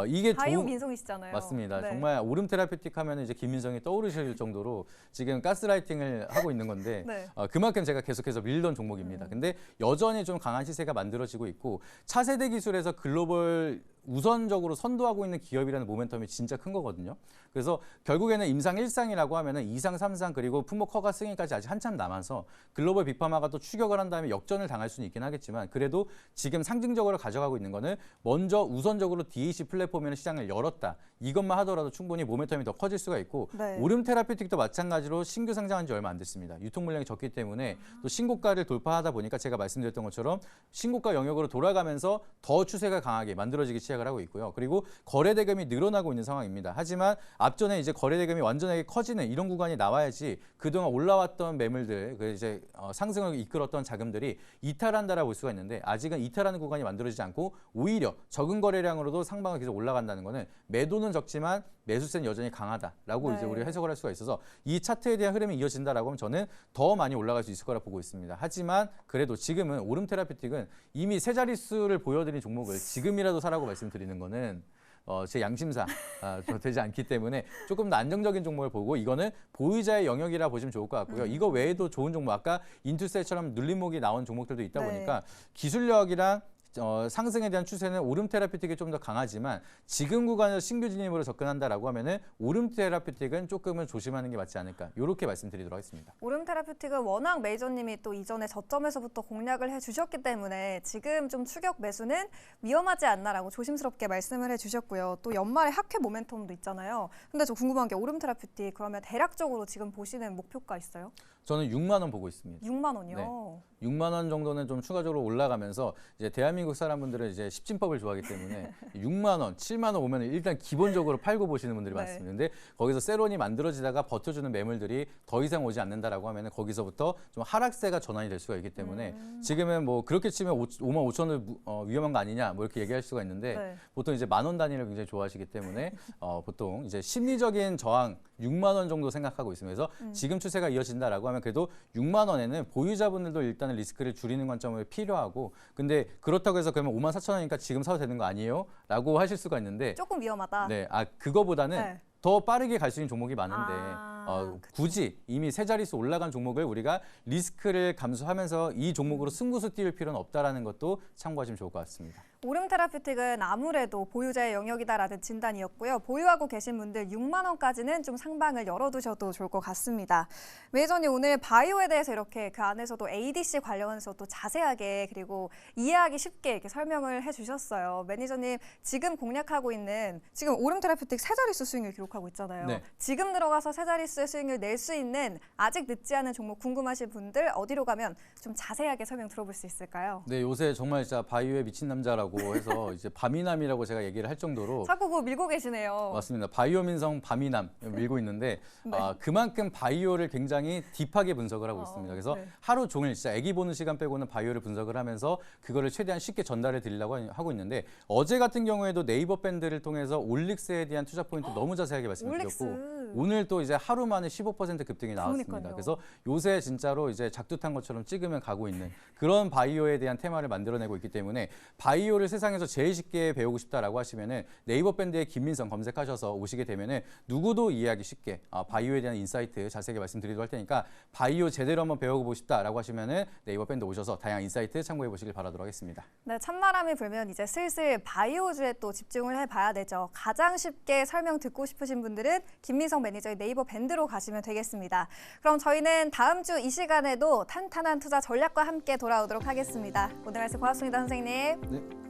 이게 바이오 민송이시잖아요. 맞습니다. 네. 정말 오름 테라피틱 하면 이제 김민성이 떠오르실 정도로 지금 가스라이팅을 하고 있는 건데 네. 그만큼 제가 계속해서 밀던 종목입니다. 근데 여전히 좀 강한 시세가 만들어지고 있고 차세대 기술에서 글로벌 우선적으로 선도하고 있는 기업이라는 모멘텀이 진짜 큰 거거든요. 그래서 결국에는 임상 1상이라고 하면은 2상, 3상 그리고 품목 허가 승인까지 아직 한참 남아서 글로벌 빅파마가 또 추격을 한 다음에 역전을 당할 수는 있긴 하겠지만 그래도 지금 상징적으로 가져가고 있는 거는 먼저 우선적으로 DAC 플랫폼이라는 시장을 열었다. 이것만 하더라도 충분히 모멘텀이 더 커질 수가 있고 네. 오름 테라피틱도 마찬가지로 신규 상장한 지 얼마 안 됐습니다. 유통 물량이 적기 때문에 또 신고가를 돌파하다 보니까 제가 말씀드렸던 것처럼 신고가 영역으로 돌아가면서 더 추세가 강하게 만들어지기 시작을 하고 있고요. 그리고 거래 대금이 늘어나고 있는 상황입니다. 하지만 앞전에 이제 거래 대금이 완전하게 커지는 이런 구간이 나와야지 그동안 올라왔던 매물들, 그 이제 상승을 이끌었던 자금들이 이탈한다라고 볼 수가 있는데 아직은 이탈하는 구간이 만들어지지 않고 오히려 적은 거래량으로도 상방을 계속 올라간다는 거는 매도는 적지만 매수세는 여전히 강하다라고 네. 이제 우리가 해석을 할 수가 있어서 이 차트에 대한 흐름이 이어진다라고 하면 저는 더 많이 올라갈 수 있을 거라 보고 있습니다. 하지만 그래도 지금은 오름 테라피틱은 이미 세 자릿수를 보여드린 종목을 지금이라도 사라고 말씀드리는 거는 제 양심상 되지 않기 때문에 조금 더 안정적인 종목을 보고 이거는 보유자의 영역이라 보시면 좋을 것 같고요. 이거 외에도 좋은 종목 아까 인투셀처럼 눌림목이 나온 종목들도 있다 네. 보니까 기술력이랑 상승에 대한 추세는 오름 테라피틱이 좀 더 강하지만 지금 구간에서 신규 진입으로 접근한다라고 하면은 오름 테라피틱은 조금은 조심하는 게 맞지 않을까 이렇게 말씀드리도록 하겠습니다. 오름 테라퓨틱은 워낙 메이저님이 또 이전에 저점에서부터 공략을 해주셨기 때문에 지금 좀 추격 매수는 위험하지 않나라고 조심스럽게 말씀을 해주셨고요. 또 연말에 학회 모멘텀도 있잖아요. 근데 저 궁금한 게 오름 테라퓨틱 그러면 대략적으로 지금 보시는 목표가 있어요? 저는 6만 원 보고 있습니다. 6만 원이요? 네. 6만 원 정도는 좀 추가적으로 올라가면서 이제 대한민국 사람분들은 이제 십진법을 좋아하기 때문에 6만 원, 7만 원 오면 일단 기본적으로 팔고 보시는 분들이 네. 많습니다. 근데 거기서 세론이 만들어지다가 버텨주는 매물들이 더 이상 오지 않는다라고 하면 거기서부터 좀 하락세가 전환이 될 수가 있기 때문에 지금은 뭐 그렇게 치면 5만 5천 원 위험한 거 아니냐 뭐 이렇게 얘기할 수가 있는데 네. 보통 이제 만 원 단위를 굉장히 좋아하시기 때문에 보통 이제 심리적인 저항 6만 원 정도 생각하고 있습니다. 그래서 지금 추세가 이어진다라고 하면 그래도 6만 원에는 보유자분들도 일단은 리스크를 줄이는 관점이 필요하고 근데 그렇다고 해서 그러면 5만 4천 원이니까 지금 사도 되는 거 아니에요? 라고 하실 수가 있는데 조금 위험하다. 네, 그거보다는 네. 더 빠르게 갈 수 있는 종목이 많은데 그쵸. 굳이 이미 세 자릿수 올라간 종목을 우리가 리스크를 감수하면서 이 종목으로 승부수 띄울 필요는 없다라는 것도 참고하시면 좋을 것 같습니다. 오름 테라퓨틱은 아무래도 보유자의 영역이다라는 진단이었고요. 보유하고 계신 분들 6만 원까지는 좀 상방을 열어두셔도 좋을 것 같습니다. 매니저님 오늘 바이오에 대해서 이렇게 그 안에서도 ADC 관련해서 또 자세하게 그리고 이해하기 쉽게 이렇게 설명을 해주셨어요. 매니저님 지금 공략하고 있는 지금 오름 테라퓨틱 세 자릿수 수익률 기록하고 있잖아요. 네. 지금 들어가서 세 자릿수의 수익률 낼 수 있는 아직 늦지 않은 종목 궁금하신 분들 어디로 가면 좀 자세하게 설명 들어볼 수 있을까요? 네, 요새 정말 진짜 바이오에 미친 남자라고 해서 이제 바미남이라고 제가 얘기를 할 정도로 자꾸 그거 밀고 계시네요. 맞습니다. 바이오 민성 바미남 밀고 있는데 네. 그만큼 바이오를 굉장히 딥하게 분석을 하고 있습니다. 그래서 네. 하루 종일 진짜 애기 보는 시간 빼고는 바이오를 분석을 하면서 그거를 최대한 쉽게 전달해 드리려고 하고 있는데 어제 같은 경우에도 네이버 밴드를 통해서 올릭스에 대한 투자 포인트 너무 자세하게 말씀드렸고 올릭스. 오늘 또 이제 하루 만에 15% 급등이 나왔습니다. 그러니까요. 그래서 요새 진짜로 이제 작두탄 것처럼 찍으면 가고 있는 그런 바이오에 대한 테마를 만들어내고 있기 때문에 바이오를 세상에서 제일 쉽게 배우고 싶다라고 하시면은 네이버 밴드에 김민성 검색하셔서 오시게 되면은 누구도 이해하기 쉽게 바이오에 대한 인사이트 자세하게 말씀드리도록 할 테니까 바이오 제대로 한번 배워보고 싶다라고 하시면은 네이버 밴드 오셔서 다양한 인사이트 참고해 보시길 바라도록 하겠습니다. 네, 찬바람이 불면 이제 슬슬 바이오주에 또 집중을 해봐야 되죠. 가장 쉽게 설명 듣고 싶으신 분들은 김민성 김혜영 매니저의 네이버 밴드로 가시면 되겠습니다. 그럼 저희는 다음 주 이 시간에도 탄탄한 투자 전략과 함께 돌아오도록 하겠습니다. 오늘 말씀 고맙습니다, 선생님. 네.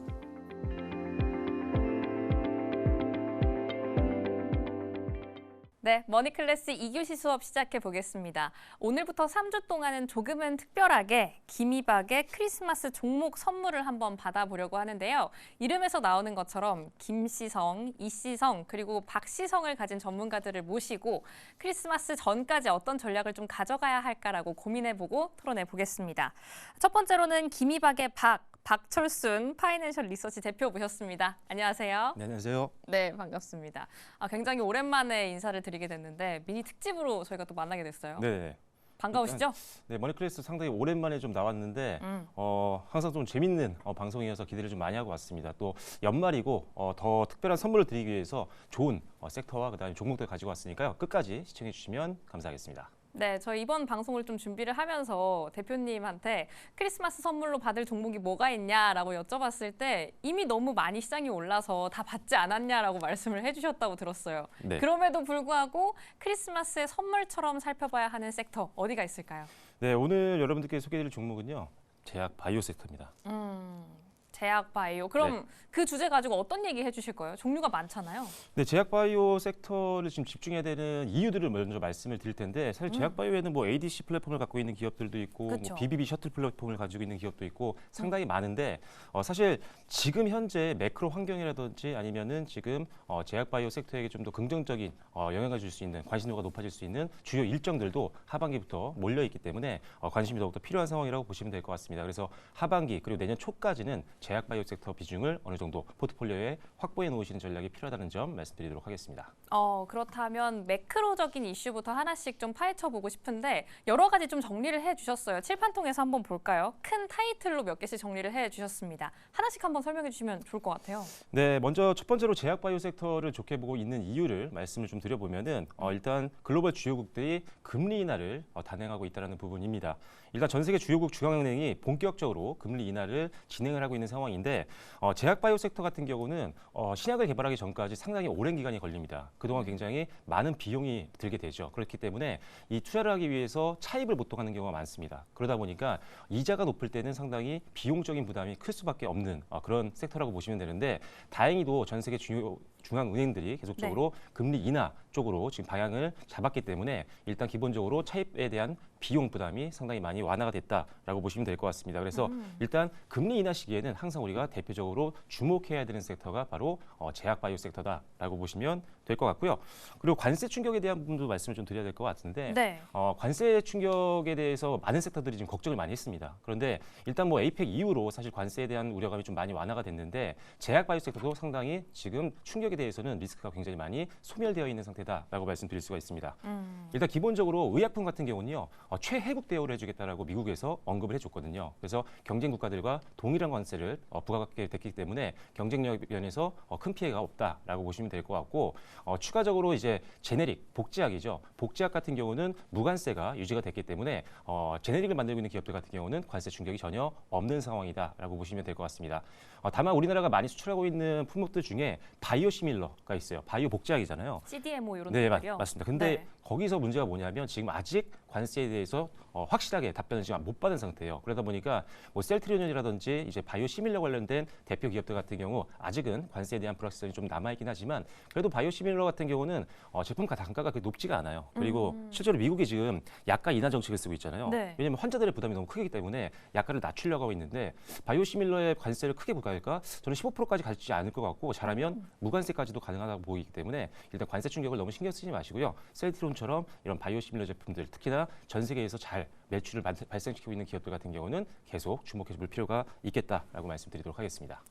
네, 머니클래스 2교시 수업 시작해 보겠습니다. 오늘부터 3주 동안은 조금은 특별하게 김이박의 크리스마스 종목 선물을 한번 받아보려고 하는데요. 이름에서 나오는 것처럼 김시성, 이시성, 그리고 박시성을 가진 전문가들을 모시고 크리스마스 전까지 어떤 전략을 좀 가져가야 할까라고 고민해보고 토론해 보겠습니다. 첫 번째로는 김이박의 박철순 파이낸셜 리서치 대표 모셨습니다. 안녕하세요. 네, 안녕하세요. 네, 반갑습니다. 굉장히 오랜만에 인사를 드리게 됐는데 미니 특집으로 저희가 또 만나게 됐어요. 네. 반가우시죠? 네, 머니클래스 상당히 오랜만에 좀 나왔는데 항상 좀 재밌는 방송이어서 기대를 좀 많이 하고 왔습니다. 또 연말이고 더 특별한 선물을 드리기 위해서 좋은 섹터와 그다음에 종목들 가지고 왔으니까요. 끝까지 시청해 주시면 감사하겠습니다. 네, 저희 이번 방송을 좀 준비를 하면서 대표님한테 크리스마스 선물로 받을 종목이 뭐가 있냐라고 여쭤봤을 때 이미 너무 많이 시장이 올라서 다 받지 않았냐라고 말씀을 해주셨다고 들었어요. 네. 그럼에도 불구하고 크리스마스의 선물처럼 살펴봐야 하는 섹터 어디가 있을까요? 네, 오늘 여러분들께 소개해드릴 종목은요. 제약 바이오 섹터입니다. 제약 바이오. 그럼 네. 그 주제 가지고 어떤 얘기 해주실 거예요? 종류가 많잖아요. 네, 제약 바이오 섹터를 지금 집중해야 되는 이유들을 먼저 말씀을 드릴 텐데 사실 제약 바이오에는 뭐 ADC 플랫폼을 갖고 있는 기업들도 있고 뭐 그쵸. BBB 셔틀 플랫폼을 가지고 있는 기업도 있고 상당히 많은데 사실 지금 현재 매크로 환경이라든지 아니면은 지금 제약 바이오 섹터에게 좀 더 긍정적인 영향을 줄 수 있는 관심도가 높아질 수 있는 주요 일정들도 하반기부터 몰려 있기 때문에 관심이 더욱더 필요한 상황이라고 보시면 될 것 같습니다. 그래서 하반기 그리고 내년 초까지는 제약 바이오 섹터 비중을 어느 정도 포트폴리오에 확보해 놓으시는 전략이 필요하다는 점 말씀드리도록 하겠습니다. 그렇다면 매크로적인 이슈부터 하나씩 좀 파헤쳐 보고 싶은데 여러 가지 좀 정리를 해주셨어요. 칠판통에서 한번 볼까요? 큰 타이틀로 몇 개씩 정리를 해주셨습니다. 하나씩 한번 설명해 주시면 좋을 것 같아요. 네, 먼저 첫 번째로 제약 바이오 섹터를 좋게 보고 있는 이유를 말씀을 좀 드려보면은 일단 글로벌 주요국들이 금리 인하를 단행하고 있다는 부분입니다. 일단 전 세계 주요국 중앙은행이 본격적으로 금리 인하를 진행을 하고 있는 상황인데 제약 바이오 섹터 같은 경우는 신약을 개발하기 전까지 상당히 오랜 기간이 걸립니다. 그동안 굉장히 많은 비용이 들게 되죠. 그렇기 때문에 이 투자를 하기 위해서 차입을 보통 하는 경우가 많습니다. 그러다 보니까 이자가 높을 때는 상당히 비용적인 부담이 클 수밖에 없는 그런 섹터라고 보시면 되는데 다행히도 전 세계 주요 중앙은행들이 계속적으로 금리 인하 쪽으로 지금 방향을 잡았기 때문에 일단 기본적으로 차입에 대한 비용 부담이 상당히 많이 완화가 됐다라고 보시면 될 것 같습니다. 그래서 일단 금리 인하 시기에는 항상 우리가 대표적으로 주목해야 되는 섹터가 바로 제약 바이오 섹터다라고 보시면 될 것 같고요. 그리고 관세 충격에 대한 부분도 말씀을 좀 드려야 될 것 같은데 네. 관세 충격에 대해서 많은 섹터들이 지금 걱정을 많이 했습니다. 그런데 일단 뭐 에이펙 이후로 사실 관세에 대한 우려감이 좀 많이 완화가 됐는데 제약 바이오 섹터도 상당히 지금 충격에 대해서는 리스크가 굉장히 많이 소멸되어 있는 상태다라고 말씀드릴 수가 있습니다. 일단 기본적으로 의약품 같은 경우는요. 최혜국 대우를 해주겠다라고 미국에서 언급을 해줬거든요. 그래서 경쟁 국가들과 동일한 관세를 부과하게 됐기 때문에 경쟁력 면에서 큰 피해가 없다라고 보시면 될 것 같고 추가적으로 이제 제네릭 복제약이죠. 복제약 같은 경우는 무관세가 유지가 됐기 때문에 제네릭을 만들고 있는 기업들 같은 경우는 관세 충격이 전혀 없는 상황이다라고 보시면 될 것 같습니다. 다만 우리나라가 많이 수출하고 있는 품목들 중에 바이오시밀러가 있어요. 바이오 복제약이잖아요. CDMO 이런 네, 것들이요? 맞습니다. 근데 네. 거기서 문제가 뭐냐면 지금 아직 관세에 대해서 확실하게 답변을 지금 못 받은 상태예요. 그러다 보니까 뭐 셀트리온이라든지 이제 바이오시밀러 관련된 대표 기업들 같은 경우 아직은 관세에 대한 불확실성이 좀 남아있긴 하지만 그래도 바이오시밀러 같은 경우는 제품 단가가 그렇게 높지가 않아요. 그리고 실제로 미국이 지금 약가 인하 정책을 쓰고 있잖아요. 네. 왜냐하면 환자들의 부담이 너무 크기 때문에 약가를 낮추려고 하고 있는데 바이오시밀러의 관세를 크게 부과할까? 저는 15%까지 갈지 않을 것 같고 잘하면 무관세까지도 가능하다고 보이기 때문에 일단 관세 충격을 너무 신경 쓰지 마시고요. 셀트리온처럼 이런 바이오시밀러 제품들 특히나 전 세계에서 잘 매출을 발생시키고 있는 기업들 같은 경우는 계속 주목해 볼 필요가 있겠다라고 말씀드리도록 하겠습니다.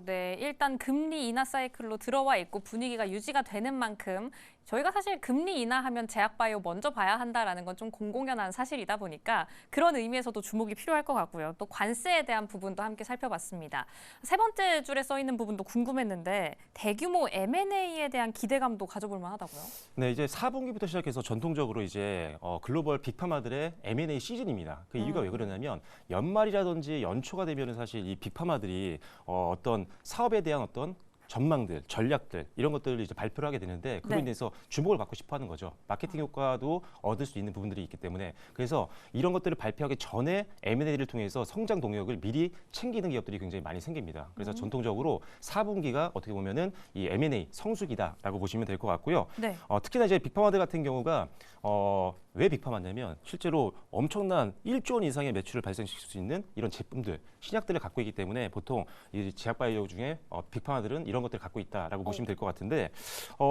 네. 일단 금리 인하 사이클로 들어와 있고 분위기가 유지가 되는 만큼 저희가 사실 금리 인하하면 제약바이오 먼저 봐야 한다라는 건 좀 공공연한 사실이다 보니까 그런 의미에서도 주목이 필요할 것 같고요. 또 관세에 대한 부분도 함께 살펴봤습니다. 세 번째 줄에 써 있는 부분도 궁금했는데 대규모 M&A에 대한 기대감도 가져볼 만하다고요? 네, 이제 4분기부터 시작해서 전통적으로 이제 글로벌 빅파마들의 M&A 시즌입니다. 그 이유가 왜 그러냐면 연말이라든지 연초가 되면은 사실 이 빅파마들이 어떤 사업에 대한 어떤 전망들, 전략들 이런 것들을 이제 발표를 하게 되는데 그로 네. 인해서 주목을 받고 싶어하는 거죠. 마케팅 효과도 얻을 수 있는 부분들이 있기 때문에 그래서 이런 것들을 발표하기 전에 M&A를 통해서 성장 동력을 미리 챙기는 기업들이 굉장히 많이 생깁니다. 그래서 전통적으로 4분기가 어떻게 보면은 이 M&A 성수기다라고 보시면 될 것 같고요. 네. 특히나 이제 빅파마들 같은 경우가 왜 빅파마냐면 실제로 엄청난 1조 원 이상의 매출을 발생시킬 수 있는 이런 제품들, 신약들을 갖고 있기 때문에 보통 이 제약바이오 중에 빅파마들은 이런 것들을 갖고 있다라고 보시면 될 것 같은데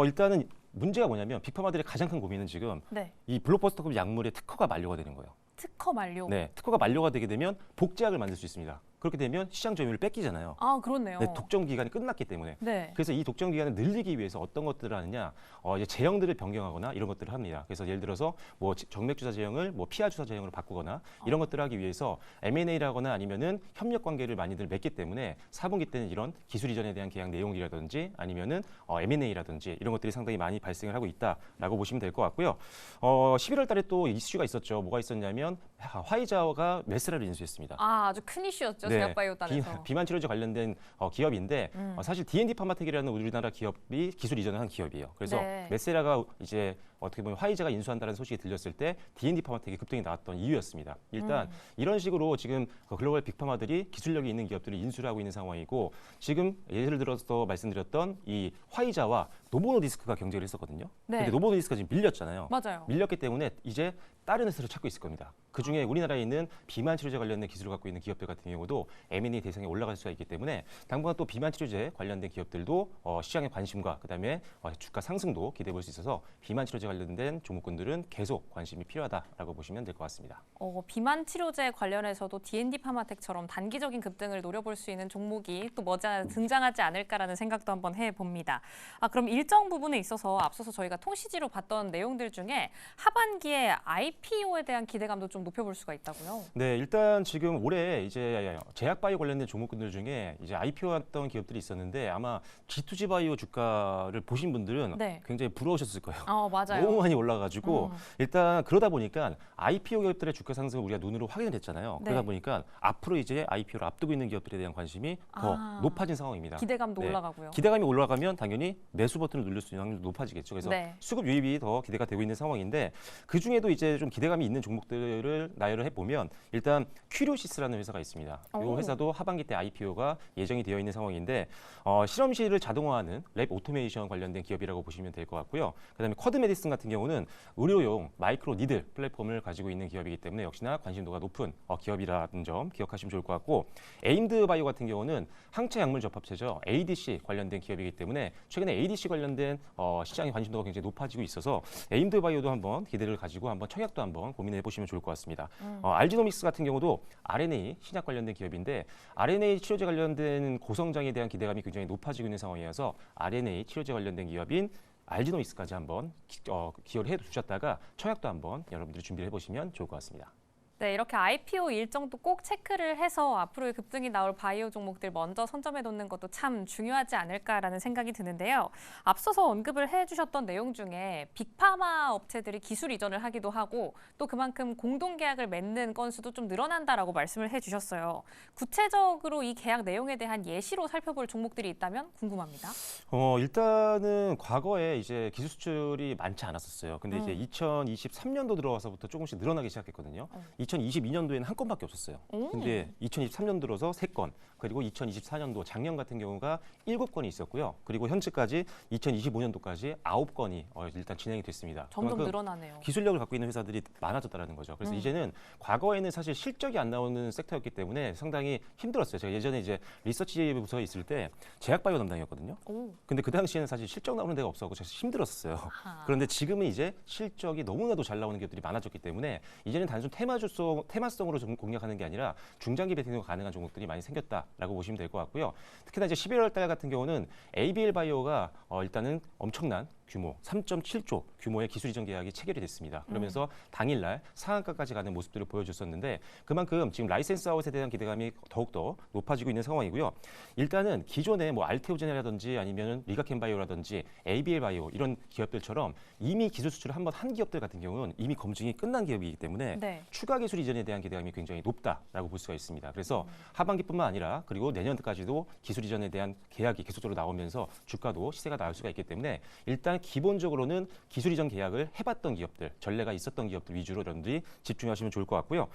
일단은 문제가 뭐냐면 빅파마들의 가장 큰 고민은 지금 네. 이 블록버스터급 약물의 특허가 만료가 되는 거예요. 특허 만료. 네, 특허가 만료가 되게 되면 복제약을 만들 수 있습니다. 그렇게 되면 시장 점유율을 뺏기잖아요. 아, 그렇네요. 네, 독점 기간이 끝났기 때문에. 네. 그래서 이 독점 기간을 늘리기 위해서 어떤 것들을 하느냐, 이제 제형들을 변경하거나 이런 것들을 합니다. 그래서 예를 들어서 뭐 정맥 주사 제형을 뭐 피하 주사 제형으로 바꾸거나 이런 것들을 하기 위해서 M&A라거나 아니면은 협력 관계를 많이들 맺기 때문에 4분기 때는 이런 기술 이전에 대한 계약 내용이라든지 아니면은 M&A라든지 이런 것들이 상당히 많이 발생을 하고 있다라고 보시면 될 것 같고요. 11월 달에 또 이슈가 있었죠. 뭐가 있었냐면 화이자가 메스라를 인수했습니다. 아주 큰 이슈였죠. 제약바이오단에서. 비만 치료제 관련된 기업인데 사실 D&D 파마텍이라는 우리나라 기업이 기술 이전을 한 기업이에요. 그래서 네. 메세라가 이제 어떻게 보면 화이자가 인수한다는 소식이 들렸을 때 D&D 파마텍이 급등이 나왔던 이유였습니다. 일단 이런 식으로 지금 글로벌 빅파마들이 기술력이 있는 기업들을 인수를 하고 있는 상황이고 지금 예를 들어서 말씀드렸던 이 화이자와 노보노디스크가 경쟁을 했었거든요. 네. 근데 노보노디스크가 지금 밀렸잖아요. 맞아요. 밀렸기 때문에 이제 다른 회사를 찾고 있을 겁니다. 그중에 우리나라에 있는 비만 치료제 관련된 기술을 갖고 있는 기업들 같은 경우도 M&A 대상에 올라갈 수가 있기 때문에 당분간 또 비만 치료제 관련된 기업들도 시장의 관심과 그다음에 주가 상승도 기대해 볼 수 있어서 비만 치료제 관련된 종목군들은 계속 관심이 필요하다라고 보시면 될 것 같습니다. 비만 치료제 관련해서도 D&D 파마텍처럼 단기적인 급등을 노려볼 수 있는 종목이 또 머지않아 등장하지 않을까라는 생각도 한번 해봅니다. 그럼 일정 부분에 있어서 앞서서 저희가 통시지로 봤던 내용들 중에 하반기에 IPO에 대한 기대감도 좀 높여볼 수가 있다고요? 네, 일단 지금 올해 이제 제약바이오 관련된 종목군들 중에 이제 IPO했던 기업들이 있었는데 아마 G2G 바이오 주가를 보신 분들은 네. 굉장히 부러우셨을 거예요. 맞아요. 너무 많이 올라가지고 일단 그러다 보니까 IPO 기업들의 주가 상승을 우리가 눈으로 확인을 했잖아요. 네. 그러다 보니까 앞으로 이제 IPO를 앞두고 있는 기업들에 대한 관심이 더 높아진 상황입니다. 기대감도 네. 올라가고요. 기대감이 올라가면 당연히 매수 버튼을 누를 수 있는 확률도 높아지겠죠. 그래서 네. 수급 유입이 더 기대가 되고 있는 상황인데 그 중에도 이제 좀 기대감이 있는 종목들을 나열을 해보면 일단 큐리오시스라는 회사가 있습니다. 이 오. 회사도 하반기 때 IPO가 예정이 되어 있는 상황인데 실험실을 자동화하는 랩 오토메이션 관련된 기업이라고 보시면 될 것 같고요. 그다음에 쿼드 메디슨 같은 경우는 의료용 마이크로 니들 플랫폼을 가지고 있는 기업이기 때문에 역시나 관심도가 높은 기업이라는 점 기억하시면 좋을 것 같고 에임드 바이오 같은 경우는 항체 약물 접합체죠. ADC 관련된 기업이기 때문에 최근에 ADC 관련된 시장의 관심도가 굉장히 높아지고 있어서 에임드 바이오도 한번 기대를 가지고 한번 청약도 한번 고민해 보시면 좋을 것 같습니다. 알지노믹스 같은 경우도 RNA 신약 관련된 기업인데 RNA 치료제 관련된 고성장에 대한 기대감이 굉장히 높아지고 있는 상황이어서 RNA 치료제 관련된 기업인 알지노믹스까지 한번 기여를 해 주셨다가 청약도 한번 여러분들이 준비를 해보시면 좋을 것 같습니다. 네, 이렇게 IPO 일정도 꼭 체크를 해서 앞으로의 급등이 나올 바이오 종목들 먼저 선점해 놓는 것도 참 중요하지 않을까라는 생각이 드는데요. 앞서서 언급을 해주셨던 내용 중에 빅파마 업체들이 기술 이전을 하기도 하고 또 그만큼 공동 계약을 맺는 건수도 좀 늘어난다라고 말씀을 해주셨어요. 구체적으로 이 계약 내용에 대한 예시로 살펴볼 종목들이 있다면 궁금합니다. 일단은 과거에 이제 기술 수출이 많지 않았었어요. 근데 이제 2023년도 들어와서부터 조금씩 늘어나기 시작했거든요. 2022년도에는 한 건밖에 없었어요. 근데 2023년 들어서 3건, 그리고 2024년도 작년 같은 경우가 7건이 있었고요. 그리고 현재까지 2025년도까지 9건이 일단 진행이 됐습니다. 점점 그만큼 늘어나네요. 기술력을 갖고 있는 회사들이 많아졌다는 거죠. 그래서 이제는 과거에는 사실 실적이 안 나오는 섹터였기 때문에 상당히 힘들었어요. 제가 예전에 이제 리서치 부서에 있을 때 제약바이오 담당이었거든요. 근데 그 당시에는 사실 실적 나오는 데가 없어서 제가 힘들었어요. 그런데 지금은 이제 실적이 너무나도 잘 나오는 기업들이 많아졌기 때문에 이제는 단순 테마성으로 공략하는 게 아니라 중장기 베팅도 가능한 종목들이 많이 생겼다라고 보시면 될 것 같고요. 특히나 이제 11월 달 같은 경우는 ABL 바이오가 일단은 엄청난 규모 3.7조 규모의 기술 이전 계약이 체결이 됐습니다. 그러면서 당일날 상한가까지 가는 모습들을 보여줬었는데 그만큼 지금 라이센스 아웃에 대한 기대감이 더욱더 높아지고 있는 상황이고요. 일단은 기존의 뭐 알테오젠이라든지 아니면 리가켄바이오라든지 ABL 바이오 이런 기업들처럼 이미 기술 수출을 한번 한 기업들 같은 경우는 이미 검증이 끝난 기업이기 때문에 네. 추가 기술 이전에 대한 기대감이 굉장히 높다라고 볼 수가 있습니다. 그래서 하반기뿐만 아니라 그리고 내년까지도 기술 이전에 대한 계약이 계속적으로 나오면서 주가도 시세가 나올 수가 있기 때문에 일단 기본적으로는 기술 이전 계약을 해봤던 기업들, 전례가 있었던 기업들 위주로 여러분들이 집중하시면 좋을 것 같고요.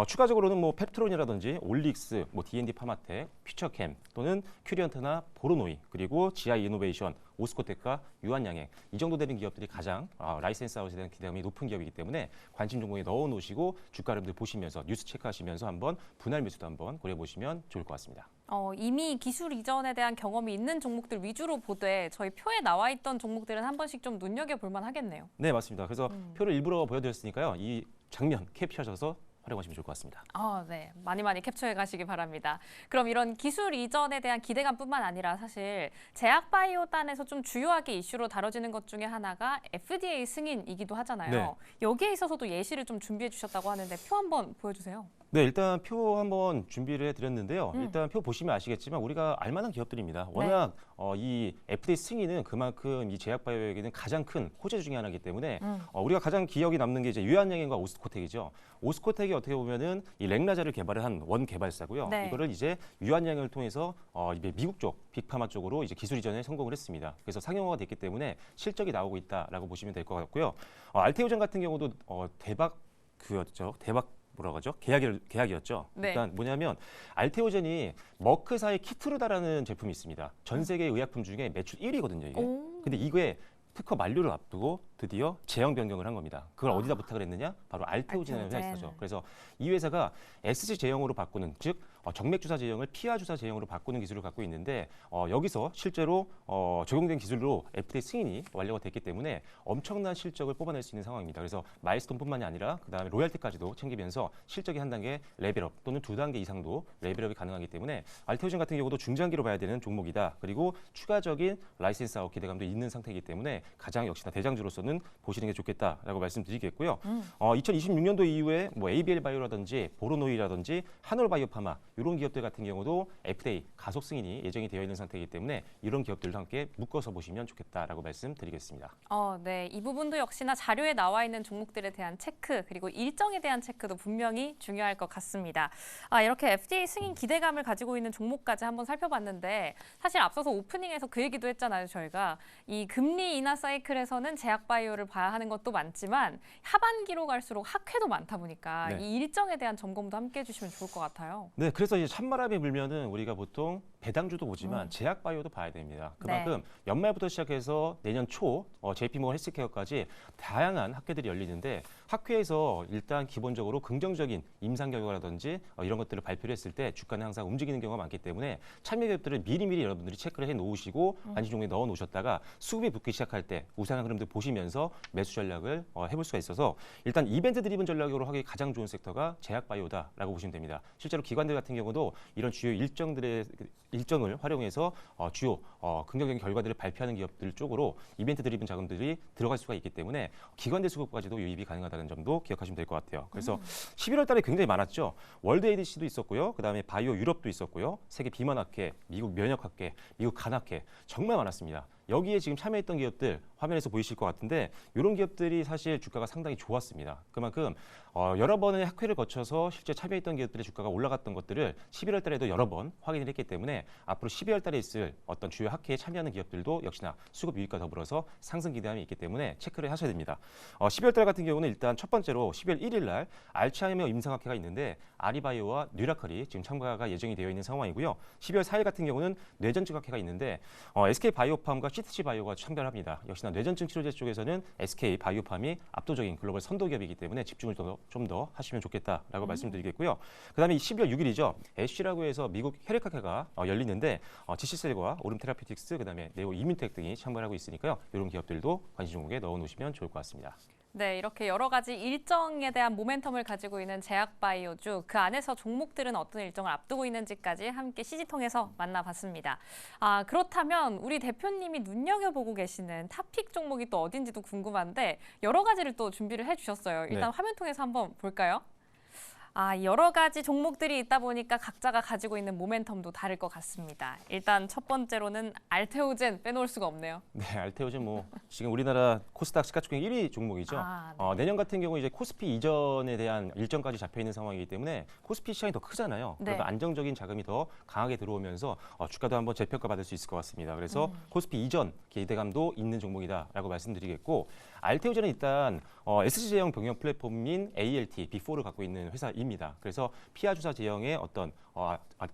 추가적으로는 뭐 펩트론이라든지 올릭스, 뭐 D&D 파마텍, 퓨처캠 또는 큐리언트나 보로노이 그리고 GI 이노베이션, 오스코텍과 유한양행 이 정도 되는 기업들이 가장 라이센스 아웃에 대한 기대감이 높은 기업이기 때문에 관심 종목에 넣어놓으시고 주가 여러분들 보시면서 뉴스 체크하시면서 한번 분할 매수도 한번 고려보시면 좋을 것 같습니다. 이미 기술 이전에 대한 경험이 있는 종목들 위주로 보되 저희 표에 나와 있던 종목들은 한 번씩 좀 눈여겨볼 만 하겠네요. 네, 맞습니다. 그래서 표를 일부러 보여드렸으니까요. 이 장면 캡처하셔서 활용하시면 좋을 것 같습니다. 네. 많이 캡처해 가시기 바랍니다. 그럼 이런 기술 이전에 대한 기대감뿐만 아니라 사실 제약바이오단에서 좀 주요하게 이슈로 다뤄지는 것 중에 하나가 FDA 승인이기도 하잖아요. 네. 여기에 있어서도 예시를 좀 준비해 주셨다고 하는데 표 한번 보여주세요. 네, 일단 표 한번 준비를 해드렸는데요. 일단 표 보시면 아시겠지만 우리가 알만한 기업들입니다. 워낙 이 FDA 승인은 그만큼 이 제약바이오에게는 가장 큰 호재 중에 하나이기 때문에 우리가 가장 기억이 남는 게 이제 유한양행과 오스코텍이죠. 오스코텍이 어떻게 보면은 이 렉라자를 개발을 한 원 개발사고요. 네. 이거를 이제 유한양행을 통해서 이제 미국 쪽 빅파마 쪽으로 이제 기술 이전에 성공을 했습니다. 그래서 상용화가 됐기 때문에 실적이 나오고 있다라고 보시면 될 것 같고요. 알테오젠 같은 경우도 대박 뭐라고 하죠? 계약이었죠. 네. 일단 뭐냐면 알테오젠이 머크사의 키트루다라는 제품이 있습니다. 전 세계 의약품 중에 매출 1위거든요, 이게. 근데 이게 특허 만료를 앞두고 드디어 제형 변경을 한 겁니다. 그걸 어디다 부탁을 했느냐? 바로 알테오젠이라는 알테오젠. 회사죠. 그래서 이 회사가 SG 제형으로 바꾸는, 즉 정맥 주사 제형을 피하 주사 제형으로 바꾸는 기술을 갖고 있는데 여기서 실제로 적용된 기술로 FDA 승인이 완료가 됐기 때문에 엄청난 실적을 뽑아낼 수 있는 상황입니다. 그래서 마일스톤뿐만이 아니라 그다음에 로열티까지도 챙기면서 실적이 한 단계 레벨업 또는 두 단계 이상도 레벨업이 가능하기 때문에 알테오젠 같은 경우도 중장기로 봐야 되는 종목이다. 그리고 추가적인 라이센스 아웃 기대감도 있는 상태이기 때문에 가장 역시나 대장주로서는 보시는 게 좋겠다라고 말씀드리겠고요. 2026년도 이후에 뭐 ABL 바이오라든지 보로노이라든지 한올바이오파마 이런 기업들 같은 경우도 FDA 가속 승인이 예정이 되어 있는 상태이기 때문에 이런 기업들도 함께 묶어서 보시면 좋겠다라고 말씀드리겠습니다. 네. 이 부분도 역시나 자료에 나와 있는 종목들에 대한 체크 그리고 일정에 대한 체크도 분명히 중요할 것 같습니다. 이렇게 FDA 승인 기대감을 가지고 있는 종목까지 한번 살펴봤는데 사실 앞서서 오프닝에서 그 얘기도 했잖아요. 저희가 이 금리 인하 사이클에서는 제약바이오를 봐야 하는 것도 많지만 하반기로 갈수록 학회도 많다 보니까 네. 이 일정에 대한 점검도 함께 해주시면 좋을 것 같아요. 네, 그래서 이제 찬바람이 불면은 우리가 보통 배당주도 보지만 제약바이오도 봐야 됩니다. 그만큼 연말부터 시작해서 내년 초 JP모건 헬스케어까지 다양한 학회들이 열리는데 학회에서 일단 기본적으로 긍정적인 임상 결과라든지 이런 것들을 발표를 했을 때 주가는 항상 움직이는 경우가 많기 때문에 참여 기업들을 미리미리 여러분들이 체크를 해 놓으시고 관심 종목에 넣어 놓으셨다가 수급이 붙기 시작할 때 우상한 흐름들 보시면서 매수 전략을 해볼 수가 있어서 일단 이벤트 드리븐 전략으로 하기 가장 좋은 섹터가 제약바이오다라고 보시면 됩니다. 실제로 기관들 같은 경우도 이런 주요 일정을 활용해서 주요 긍정적인 결과들을 발표하는 기업들 쪽으로 이벤트 드리븐 자금들이 들어갈 수가 있기 때문에 기관들 수급까지도 유입이 가능하다는 점도 기억하시면 될 것 같아요. 그래서 11월 달에 굉장히 많았죠. 월드 ADC도 있었고요. 그다음에 바이오 유럽도 있었고요. 세계 비만학회, 미국 면역학회, 미국 간학회 정말 많았습니다. 여기에 지금 참여했던 기업들 화면에서 보이실 것 같은데 이런 기업들이 사실 주가가 상당히 좋았습니다. 그만큼 여러 번의 학회를 거쳐서 실제 참여했던 기업들의 주가가 올라갔던 것들을 11월 달에도 여러 번 확인을 했기 때문에 앞으로 12월 달에 있을 어떤 주요 학회에 참여하는 기업들도 역시나 수급 유입과 더불어서 상승 기대감이 있기 때문에 체크를 하셔야 됩니다. 12월 달 같은 경우는 일단 첫 번째로 12월 1일 날 알츠하이머 임상학회가 있는데 아리바이오와 뉴라컬이 지금 참가가 예정이 되어 있는 상황이고요. 12월 4일 같은 경우는 뇌전증 학회가 있는데 SK바이오팜과 CTC바이오가 참가를 합니다. 역시나 뇌전증 치료제 쪽에서는 SK바이오팜이 압도적인 글로벌 선도 기업이기 때문에 집중을 좀 더 하시면 좋겠다라고 말씀드리겠고요. 그다음에 12월 6일이죠. 애쉬라고 해서 미국 혈액학회가 열리는데 지시셀과 오름 테라피틱스 그다음에 네오 이뮨텍 등이 참가를 하고 있으니까요. 이런 기업들도 관심 종목에 넣어 놓으시면 좋을 것 같습니다. 네, 이렇게 여러 가지 일정에 대한 모멘텀을 가지고 있는 제약바이오주, 그 안에서 종목들은 어떤 일정을 앞두고 있는지까지 함께 CG 통해서 만나봤습니다. 그렇다면 우리 대표님이 눈여겨보고 계시는 탑픽 종목이 또 어딘지도 궁금한데 여러 가지를 또 준비를 해주셨어요. 일단 네. 화면 통해서 한번 볼까요? 여러 가지 종목들이 있다 보니까 각자가 가지고 있는 모멘텀도 다를 것 같습니다. 일단 첫 번째로는 알테오젠 빼놓을 수가 없네요. 네, 알테오젠 지금 우리나라 코스닥 시가총액 1위 종목이죠. 네. 내년 같은 경우 이제 코스피 이전에 대한 일정까지 잡혀 있는 상황이기 때문에 코스피 시장이 더 크잖아요. 네. 그래서 안정적인 자금이 더 강하게 들어오면서 주가도 한번 재평가 받을 수 있을 것 같습니다. 그래서 코스피 이전 기대감도 있는 종목이다라고 말씀드리겠고, 알테오젠은 일단 SC제형 병역 플랫폼인 ALT, B4를 갖고 있는 회사입니다. 그래서 피하 주사 제형의 어떤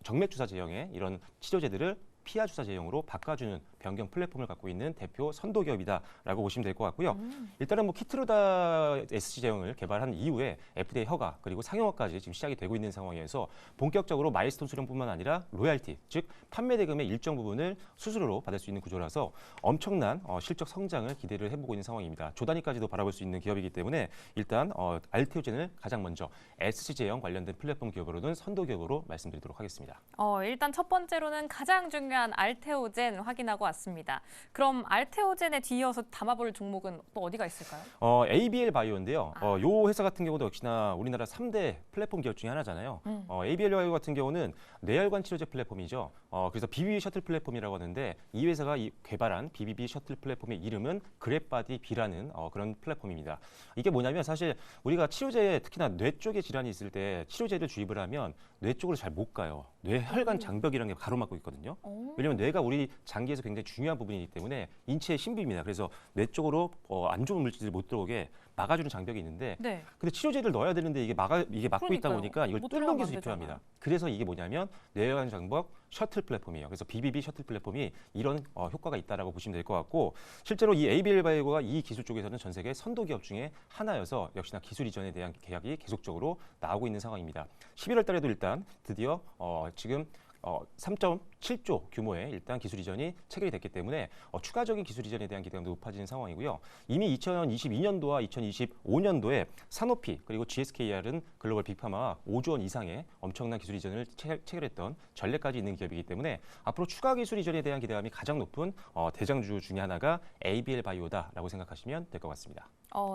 정맥 주사 제형의 이런 치료제들을 피하 주사 제형으로 바꿔주는 변경 플랫폼을 갖고 있는 대표 선도 기업이다라고 보시면 될 것 같고요. 일단은 키트루다 SC 제형을 개발한 이후에 FDA 허가 그리고 상용화까지 지금 시작이 되고 있는 상황에서 본격적으로 마일스톤 수령뿐만 아니라 로얄티, 즉 판매 대금의 일정 부분을 수수료로 받을 수 있는 구조라서 엄청난 실적 성장을 기대를 해보고 있는 상황입니다. 조단위까지도 바라볼 수 있는 기업이기 때문에 일단 알테오젠을 가장 먼저 SC 제형 관련된 플랫폼 기업으로는 선도 기업으로 말씀드리도록 하겠습니다. 일단 첫 번째로는 가장 중요한 알테오젠 확인하고 왔습니다. 그럼 알테오젠에 뒤이어서 담아볼 종목은 또 어디가 있을까요? ABL 바이오인데요. 요 회사 같은 경우도 역시나 우리나라 3대 플랫폼 기업 중에 하나잖아요. ABL 바이오 같은 경우는 뇌혈관 치료제 플랫폼이죠. 그래서 BBB 셔틀 플랫폼이라고 하는데 이 회사가 개발한 BBB 셔틀 플랫폼의 이름은 그랩바디 B라는 그런 플랫폼입니다. 이게 뭐냐면 사실 우리가 치료제 특히나 뇌 쪽에 질환이 있을 때 치료제를 주입을 하면 뇌 쪽으로 잘 못 가요. 뇌혈관 장벽이라는 게 가로막고 있거든요. 왜냐하면 뇌가 우리 장기에서 굉장히 중요한 부분이기 때문에 인체의 신비입니다. 그래서 뇌 쪽으로 안 좋은 물질들이 못 들어오게 막아주는 장벽이 있는데, 네. 근데 치료제를 넣어야 되는데 이게 막고 있다 그러니까요. 보니까 이걸 못 뚫는 들어가면 기술이 안 되잖아요. 필요합니다. 그래서 이게 뭐냐면 뇌혈관 장벽 셔틀 플랫폼이에요. 그래서 BBB 셔틀 플랫폼이 이런 효과가 있다라고 보시면 될 것 같고, 실제로 이 ABL 바이오가 이 기술 쪽에서는 전 세계 선도 기업 중에 하나여서 역시나 기술 이전에 대한 계약이 계속적으로 나오고 있는 상황입니다. 11월 달에도 일단 드디어 지금 3.7조 규모의 일단 기술 이전이 체결이 됐기 때문에 추가적인 기술 이전에 대한 기대감도 높아지는 상황이고요. 이미 2022년도와 2025년도에 사노피 그리고 GSKR은 글로벌 빅파마와 5조 원 이상의 엄청난 기술 이전을 체결했던 전례까지 있는 기업이기 때문에 앞으로 추가 기술 이전에 대한 기대감이 가장 높은 대장주 중에 하나가 ABL 바이오다라고 생각하시면 될 것 같습니다.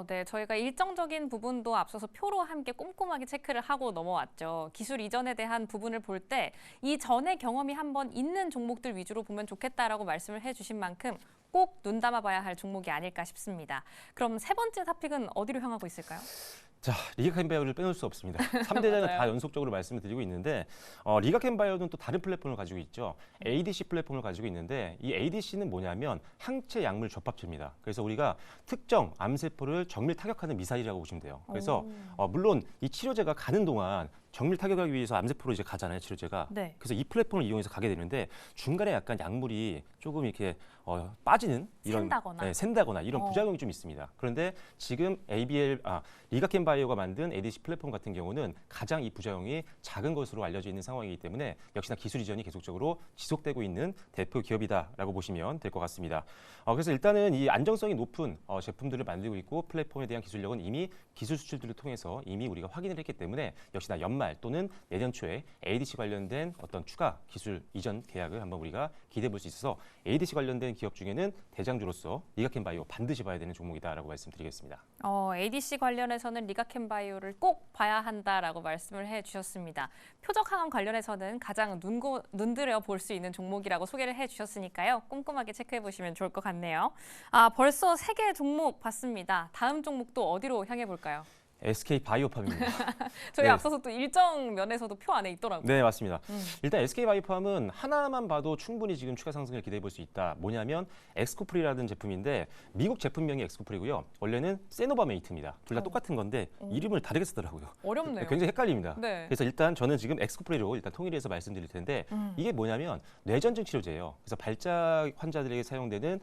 네, 저희가 일정적인 부분도 앞서서 표로 함께 꼼꼼하게 체크를 하고 넘어왔죠. 기술 이전에 대한 부분을 볼 때 이 전에 경험이 한번 있는 종목들 위주로 보면 좋겠다라고 말씀을 해주신 만큼 꼭 눈 담아봐야 할 종목이 아닐까 싶습니다. 그럼 세 번째 탑픽은 어디로 향하고 있을까요? 자, 리가켄바이오를 빼놓을 수 없습니다. 3대장은 다 연속적으로 말씀을 드리고 있는데 리가켄바이오는 또 다른 플랫폼을 가지고 있죠. ADC 플랫폼을 가지고 있는데 이 ADC는 뭐냐면 항체 약물 접합체입니다. 그래서 우리가 특정 암세포를 정밀 타격하는 미사일이라고 보시면 돼요. 그래서 물론 이 치료제가 가는 동안 정밀 타격하기 위해서 암세포로 이제 가잖아요, 치료제가. 네. 그래서 이 플랫폼을 이용해서 가게 되는데 중간에 약간 약물이 조금 이렇게 빠지는 이런 샌다거나 이런 부작용이 좀 있습니다. 그런데 지금 리가켄바이오가 만든 ADC 플랫폼 같은 경우는 가장 이 부작용이 작은 것으로 알려져 있는 상황이기 때문에 역시나 기술 이전이 계속적으로 지속되고 있는 대표 기업이다라고 보시면 될 것 같습니다. 그래서 일단은 이 안정성이 높은 제품들을 만들고 있고 플랫폼에 대한 기술력은 이미 기술 수출들을 통해서 이미 우리가 확인을 했기 때문에 역시나 연말 또는 내년 초에 ADC 관련된 어떤 추가 기술 이전 계약을 한번 우리가 기대해 볼 수 있어서 ADC 관련된 기업 중에는 대장주로서 리가켄바이오 반드시 봐야 되는 종목이다라고 말씀드리겠습니다. ADC 관련해서는 리가켄바이오를 꼭 봐야 한다라고 말씀을 해주셨습니다. 표적 항암 관련해서는 가장 눈들여 볼 수 있는 종목이라고 소개를 해주셨으니까요. 꼼꼼하게 체크해 보시면 좋을 것 같네요. 벌써 3개 종목 봤습니다. 다음 종목도 어디로 향해 볼까요? SK 바이오팜입니다. 저희 네. 앞서서 또 일정 면에서도 표 안에 있더라고요. 네, 맞습니다. 일단 SK 바이오팜은 하나만 봐도 충분히 지금 추가 상승을 기대해 볼 수 있다. 뭐냐면 엑스코프리라는 제품인데 미국 제품명이 엑스코프리고요. 원래는 세노바메이트입니다. 둘 다 똑같은 건데 이름을 다르게 쓰더라고요. 어렵네요. 굉장히 헷갈립니다. 네. 그래서 일단 저는 지금 엑스코프리로 일단 통일해서 말씀드릴 텐데 이게 뭐냐면 뇌전증 치료제예요. 그래서 발작 환자들에게 사용되는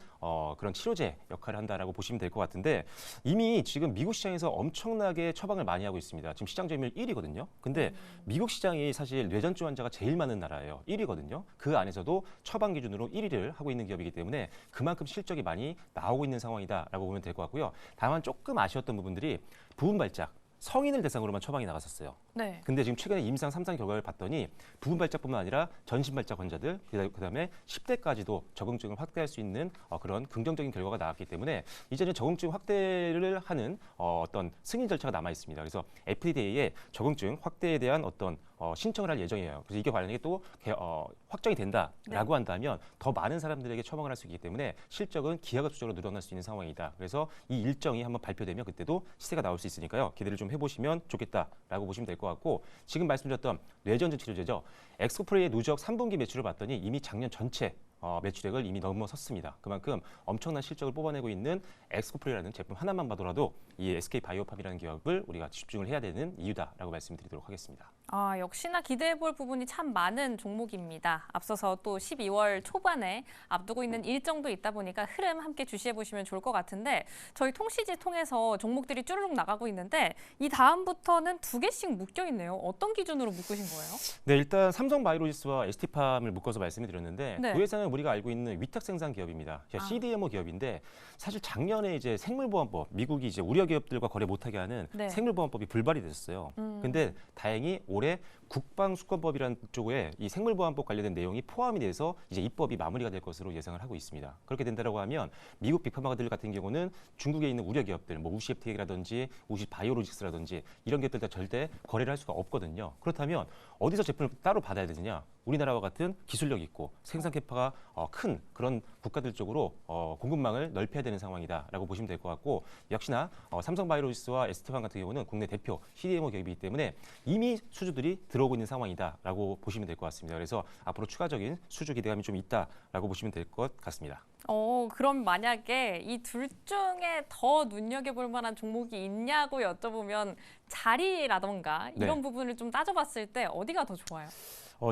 그런 치료제 역할을 한다라고 보시면 될 것 같은데 이미 지금 미국 시장에서 엄청나게 되게 처방을 많이 하고 있습니다. 지금 시장 점유율 1위거든요. 근데 미국 시장이 사실 뇌전증 환자가 제일 많은 나라예요. 1위거든요. 그 안에서도 처방 기준으로 1위를 하고 있는 기업이기 때문에 그만큼 실적이 많이 나오고 있는 상황이다라고 보면 될 것 같고요. 다만 조금 아쉬웠던 부분들이 부분 발작, 성인을 대상으로만 처방이 나갔었어요. 네. 근데 지금 최근에 임상 3상 결과를 봤더니 부분 발작뿐만 아니라 전신 발작 환자들, 그다음에 10대까지도 적응증을 확대할 수 있는 그런 긍정적인 결과가 나왔기 때문에 이제는 적응증 확대를 하는 어떤 승인 절차가 남아 있습니다. 그래서 FDA에 적응증 확대에 대한 어떤 신청을 할 예정이에요. 그래서 이게 만약에 또 확정이 된다라고 한다면 더 많은 사람들에게 처방을 할 수 있기 때문에 실적은 기하급수적으로 늘어날 수 있는 상황이다. 그래서 이 일정이 한번 발표되면 그때도 시세가 나올 수 있으니까요. 기대를 좀 해보시면 좋겠다라고 보시면 될 것 같고 지금 말씀드렸던 뇌전증 치료제죠. 엑스코프레이의 누적 3분기 매출을 봤더니 이미 작년 전체 매출액을 이미 넘어섰습니다. 그만큼 엄청난 실적을 뽑아내고 있는 엑스코프레이라는 제품 하나만 봐더라도 이 SK바이오팜이라는 기업을 우리가 집중을 해야 되는 이유다라고 말씀드리도록 하겠습니다. 아, 역시나 기대해볼 부분이 참 많은 종목입니다. 앞서서 또 12월 초반에 앞두고 있는 일정도 있다 보니까 흐름 함께 주시해보시면 좋을 것 같은데 저희 통시지 통해서 종목들이 쭈르륵 나가고 있는데 이 다음부터는 2개씩 묶여있네요. 어떤 기준으로 묶으신 거예요? 네, 일단 삼성바이오로지스와 ST팜을 묶어서 말씀을 드렸는데 네. 그 회사는 우리가 알고 있는 위탁 생산 기업입니다. CDMO 기업인데 사실 작년에 이제 생물보안법, 미국이 이제 우려 기업들과 거래 못하게 하는 네. 생물보안법이 불발이 됐었어요. 근데 다행히 올해 국방수권법이라는 쪽에 이 생물보안법 관련된 내용이 포함이 돼서 이제 입법이 마무리가 될 것으로 예상을 하고 있습니다. 그렇게 된다고 하면 미국 빅파마들 같은 경우는 중국에 있는 우려 기업들, 뭐 우시FTA라든지 우시바이오로직스라든지 이런 기업들 다 절대 거래를 할 수가 없거든요. 그렇다면 어디서 제품을 따로 받아야 되느냐? 우리나라와 같은 기술력 있고 생산 캐파가 큰 그런 국가들 쪽으로 공급망을 넓혀야 되는 상황이다라고 보시면 될 것 같고 역시나 삼성바이오로지스와 ST팜 같은 경우는 국내 대표 CDMO 기업이기 때문에 이미 수주들이 들어오고 있는 상황이다라고 보시면 될 것 같습니다. 그래서 앞으로 추가적인 수주 기대감이 좀 있다라고 보시면 될 것 같습니다. 그럼 만약에 이 둘 중에 더 눈여겨볼 만한 종목이 있냐고 여쭤보면 자리라던가 이런 네. 부분을 좀 따져봤을 때 어디가 더 좋아요?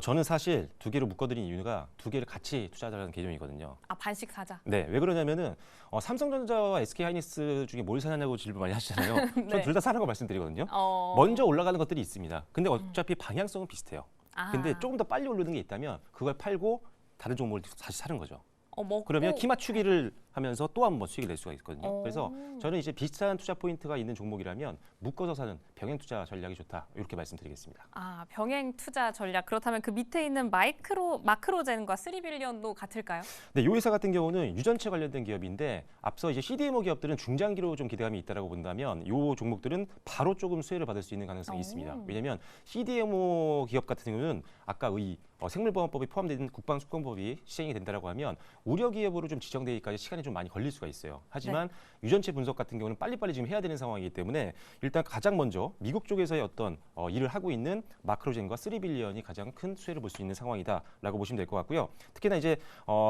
저는 사실 두 개를 묶어드린 이유가 두 개를 같이 투자하자는 개념이거든요. 아, 반씩 사자. 네, 왜 그러냐면은 삼성전자와 SK하이닉스 중에 뭘 사냐고 질문 많이 하시잖아요. 네. 전 둘 다 사라고 말씀드리거든요. 어... 먼저 올라가는 것들이 있습니다. 근데 어차피 방향성은 비슷해요. 아. 근데 조금 더 빨리 오르는 게 있다면 그걸 팔고 다른 종목을 다시 사는 거죠. 먹고... 그러면 키 맞추기를 하면서 또 한 번 수익을 낼 수가 있거든요. 오. 그래서 저는 이제 비슷한 투자 포인트가 있는 종목이라면 묶어서 사는 병행 투자 전략이 좋다. 이렇게 말씀드리겠습니다. 아, 병행 투자 전략. 그렇다면 그 밑에 있는 마크로젠과 3빌리언도 같을까요? 네, 이 회사 같은 경우는 유전체 관련된 기업인데 앞서 이제 CDMO 기업들은 중장기로 좀 기대감이 있다라고 본다면 이 종목들은 바로 조금 수혜를 받을 수 있는 가능성이 있습니다. 왜냐하면 CDMO 기업 같은 경우는 아까 의 생물보안법이 포함된 국방수권법이 시행이 된다라고 하면 우려 기업으로 좀 지정되기까지 시간이 좀 많이 걸릴 수가 있어요. 하지만 유전체 분석 같은 경우는 빨리빨리 지금 해야 되는 상황이기 때문에 일단 가장 먼저 미국 쪽에서의 어떤 일을 하고 있는 마크로젠과 3빌리언이 가장 큰 수혜를 볼 수 있는 상황이다라고 보시면 될 것 같고요. 특히나 이제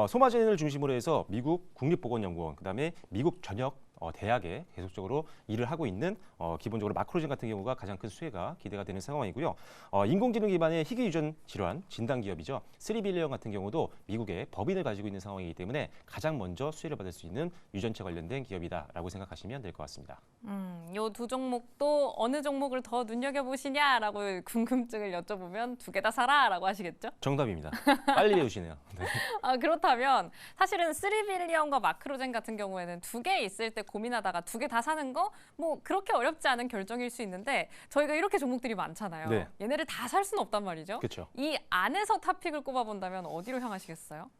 소마젠을 중심으로 해서 미국 국립보건연구원, 그다음에 미국 전역 대학에 계속적으로 일을 하고 있는 기본적으로 마크로젠 같은 경우가 가장 큰 수혜가 기대가 되는 상황이고요. 인공지능 기반의 희귀 유전 질환 진단 기업이죠. 3빌리언 같은 경우도 미국의 법인을 가지고 있는 상황이기 때문에 가장 먼저 수혜를 받을 수 있는 유전체 관련된 기업이다라고 생각하시면 될 것 같습니다. 요 두 종목도 어느 종목을 더 눈여겨보시냐라고 궁금증을 여쭤보면 두 개 다 사라라고 하시겠죠? 정답입니다. 빨리 배우시네요. 네. 아, 그렇다면 사실은 3빌리언과 마크로젠 같은 경우에는 두 개 있을 때 고민하다가 두 개 다 사는 거 뭐 그렇게 어렵지 않은 결정일 수 있는데 저희가 이렇게 종목들이 많잖아요. 네. 얘네를 다 살 수는 없단 말이죠. 그렇죠. 이 안에서 탑픽을 꼽아본다면 어디로 향하시겠어요?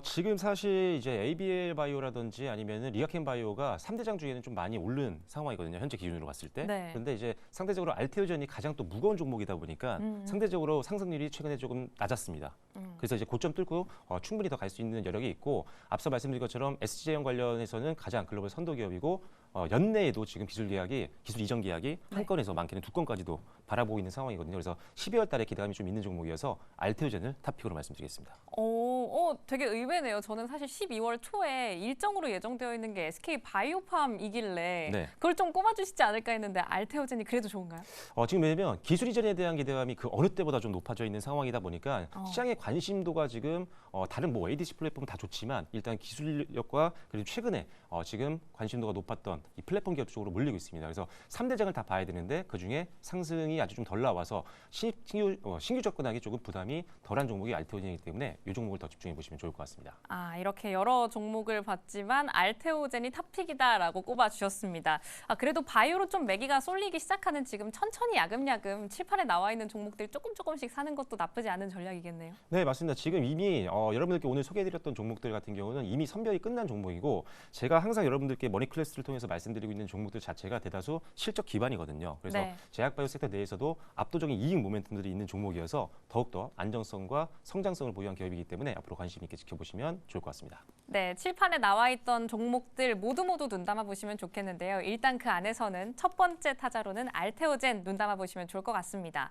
지금 사실 이제 ABL 바이오라든지 아니면은 리아켄 바이오가 3대장 중에는 좀 많이 오른 상황이거든요. 현재 기준으로 봤을 때. 네. 그런데 이제 상대적으로 알테오젠이 가장 또 무거운 종목이다 보니까 상대적으로 상승률이 최근에 조금 낮았습니다. 그래서 이제 고점 뚫고 충분히 더 갈 수 있는 여력이 있고 앞서 말씀드린 것처럼 SG제형 관련해서는 가장 글로벌 선도 기업이고 연내에도 지금 기술 이전 계약이 한 건에서 많게는 두 건까지도 바라보고 있는 상황이거든요. 그래서 12월 달에 기대감이 좀 있는 종목이어서 알테오젠을 탑픽으로 말씀드리겠습니다. 되게 의외네요. 저는 사실 12월 초에 일정으로 예정되어 있는 게 SK 바이오팜이길래 네. 그걸 좀 꼽아주시지 않을까 했는데 알테오젠이 그래도 좋은가요? 지금 왜냐면 기술 이전에 대한 기대감이 그 어느 때보다 좀 높아져 있는 상황이다 보니까 시장의 관심도가 지금 다른 뭐 ADC 플랫폼 다 좋지만 일단 기술력과 그리고 최근에 지금 관심도가 높았던 이 플랫폼 기업 쪽으로 몰리고 있습니다. 그래서 3대장을 다 봐야 되는데 그중에 상승이 아주 좀 덜 나와서 신규 접근하기 조금 부담이 덜한 종목이 알테오젠이기 때문에 이 종목을 더 집중해 보시면 좋을 것 같습니다. 이렇게 여러 종목을 봤지만 알테오젠이 탑픽이다라고 꼽아주셨습니다. 그래도 바이오로 좀 매기가 쏠리기 시작하는 지금 천천히 야금야금 칠판에 나와 있는 종목들 조금씩 사는 것도 나쁘지 않은 전략이겠네요. 네, 맞습니다. 지금 이미 여러분들께 오늘 소개해드렸던 종목들 같은 경우는 이미 선별이 끝난 종목이고 제가 항상 여러분들께 머니클래스를 통해서 말씀드리고 있는 종목들 자체가 대다수 실적 기반이거든요. 그래서 네. 제약바이오 섹터 내에서도 압도적인 이익 모멘텀들이 있는 종목이어서 더욱더 안정성과 성장성을 보유한 기업이기 때문에 앞으로 관심 있게 지켜보시면 좋을 것 같습니다. 네, 칠판에 나와 있던 종목들 모두 눈 담아 보시면 좋겠는데요. 일단 그 안에서는 첫 번째 타자로는 알테오젠 눈 담아 보시면 좋을 것 같습니다.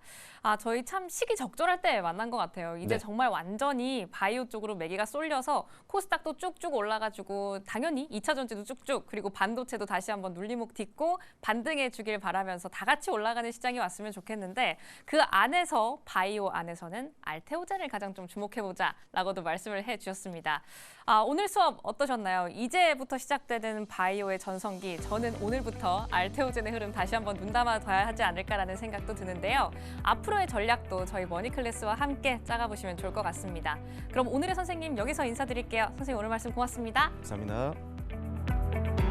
저희 참 시기 적절할 때 만난 것 같아요. 이제 네. 정말 완전히 바이오 쪽으로 매기가 쏠려서 코스닥도 쭉쭉 올라가지고 당연히 2차 전지도 쭉쭉 그리고 반도체도 다시 한번 눌림목 딛고 반등해 주길 바라면서 다 같이 올라가는 시장이 왔으면 좋겠는데 그 안에서 바이오 안에서는 알테오젠을 가장 좀 주목해보자라고도 말씀을 해주셨습니다. 오늘 수업 어떠셨나요? 이제부터 시작되는 바이오의 전성기, 저는 오늘부터 알테오젠의 흐름 다시 한번 눈담아둬야 하지 않을까라는 생각도 드는데요. 앞으로의 전략도 저희 머니클래스와 함께 짜가보시면 좋을 것 같습니다. 그럼 오늘의 선생님 여기서 인사드릴게요. 선생님 오늘 말씀 고맙습니다. 감사합니다.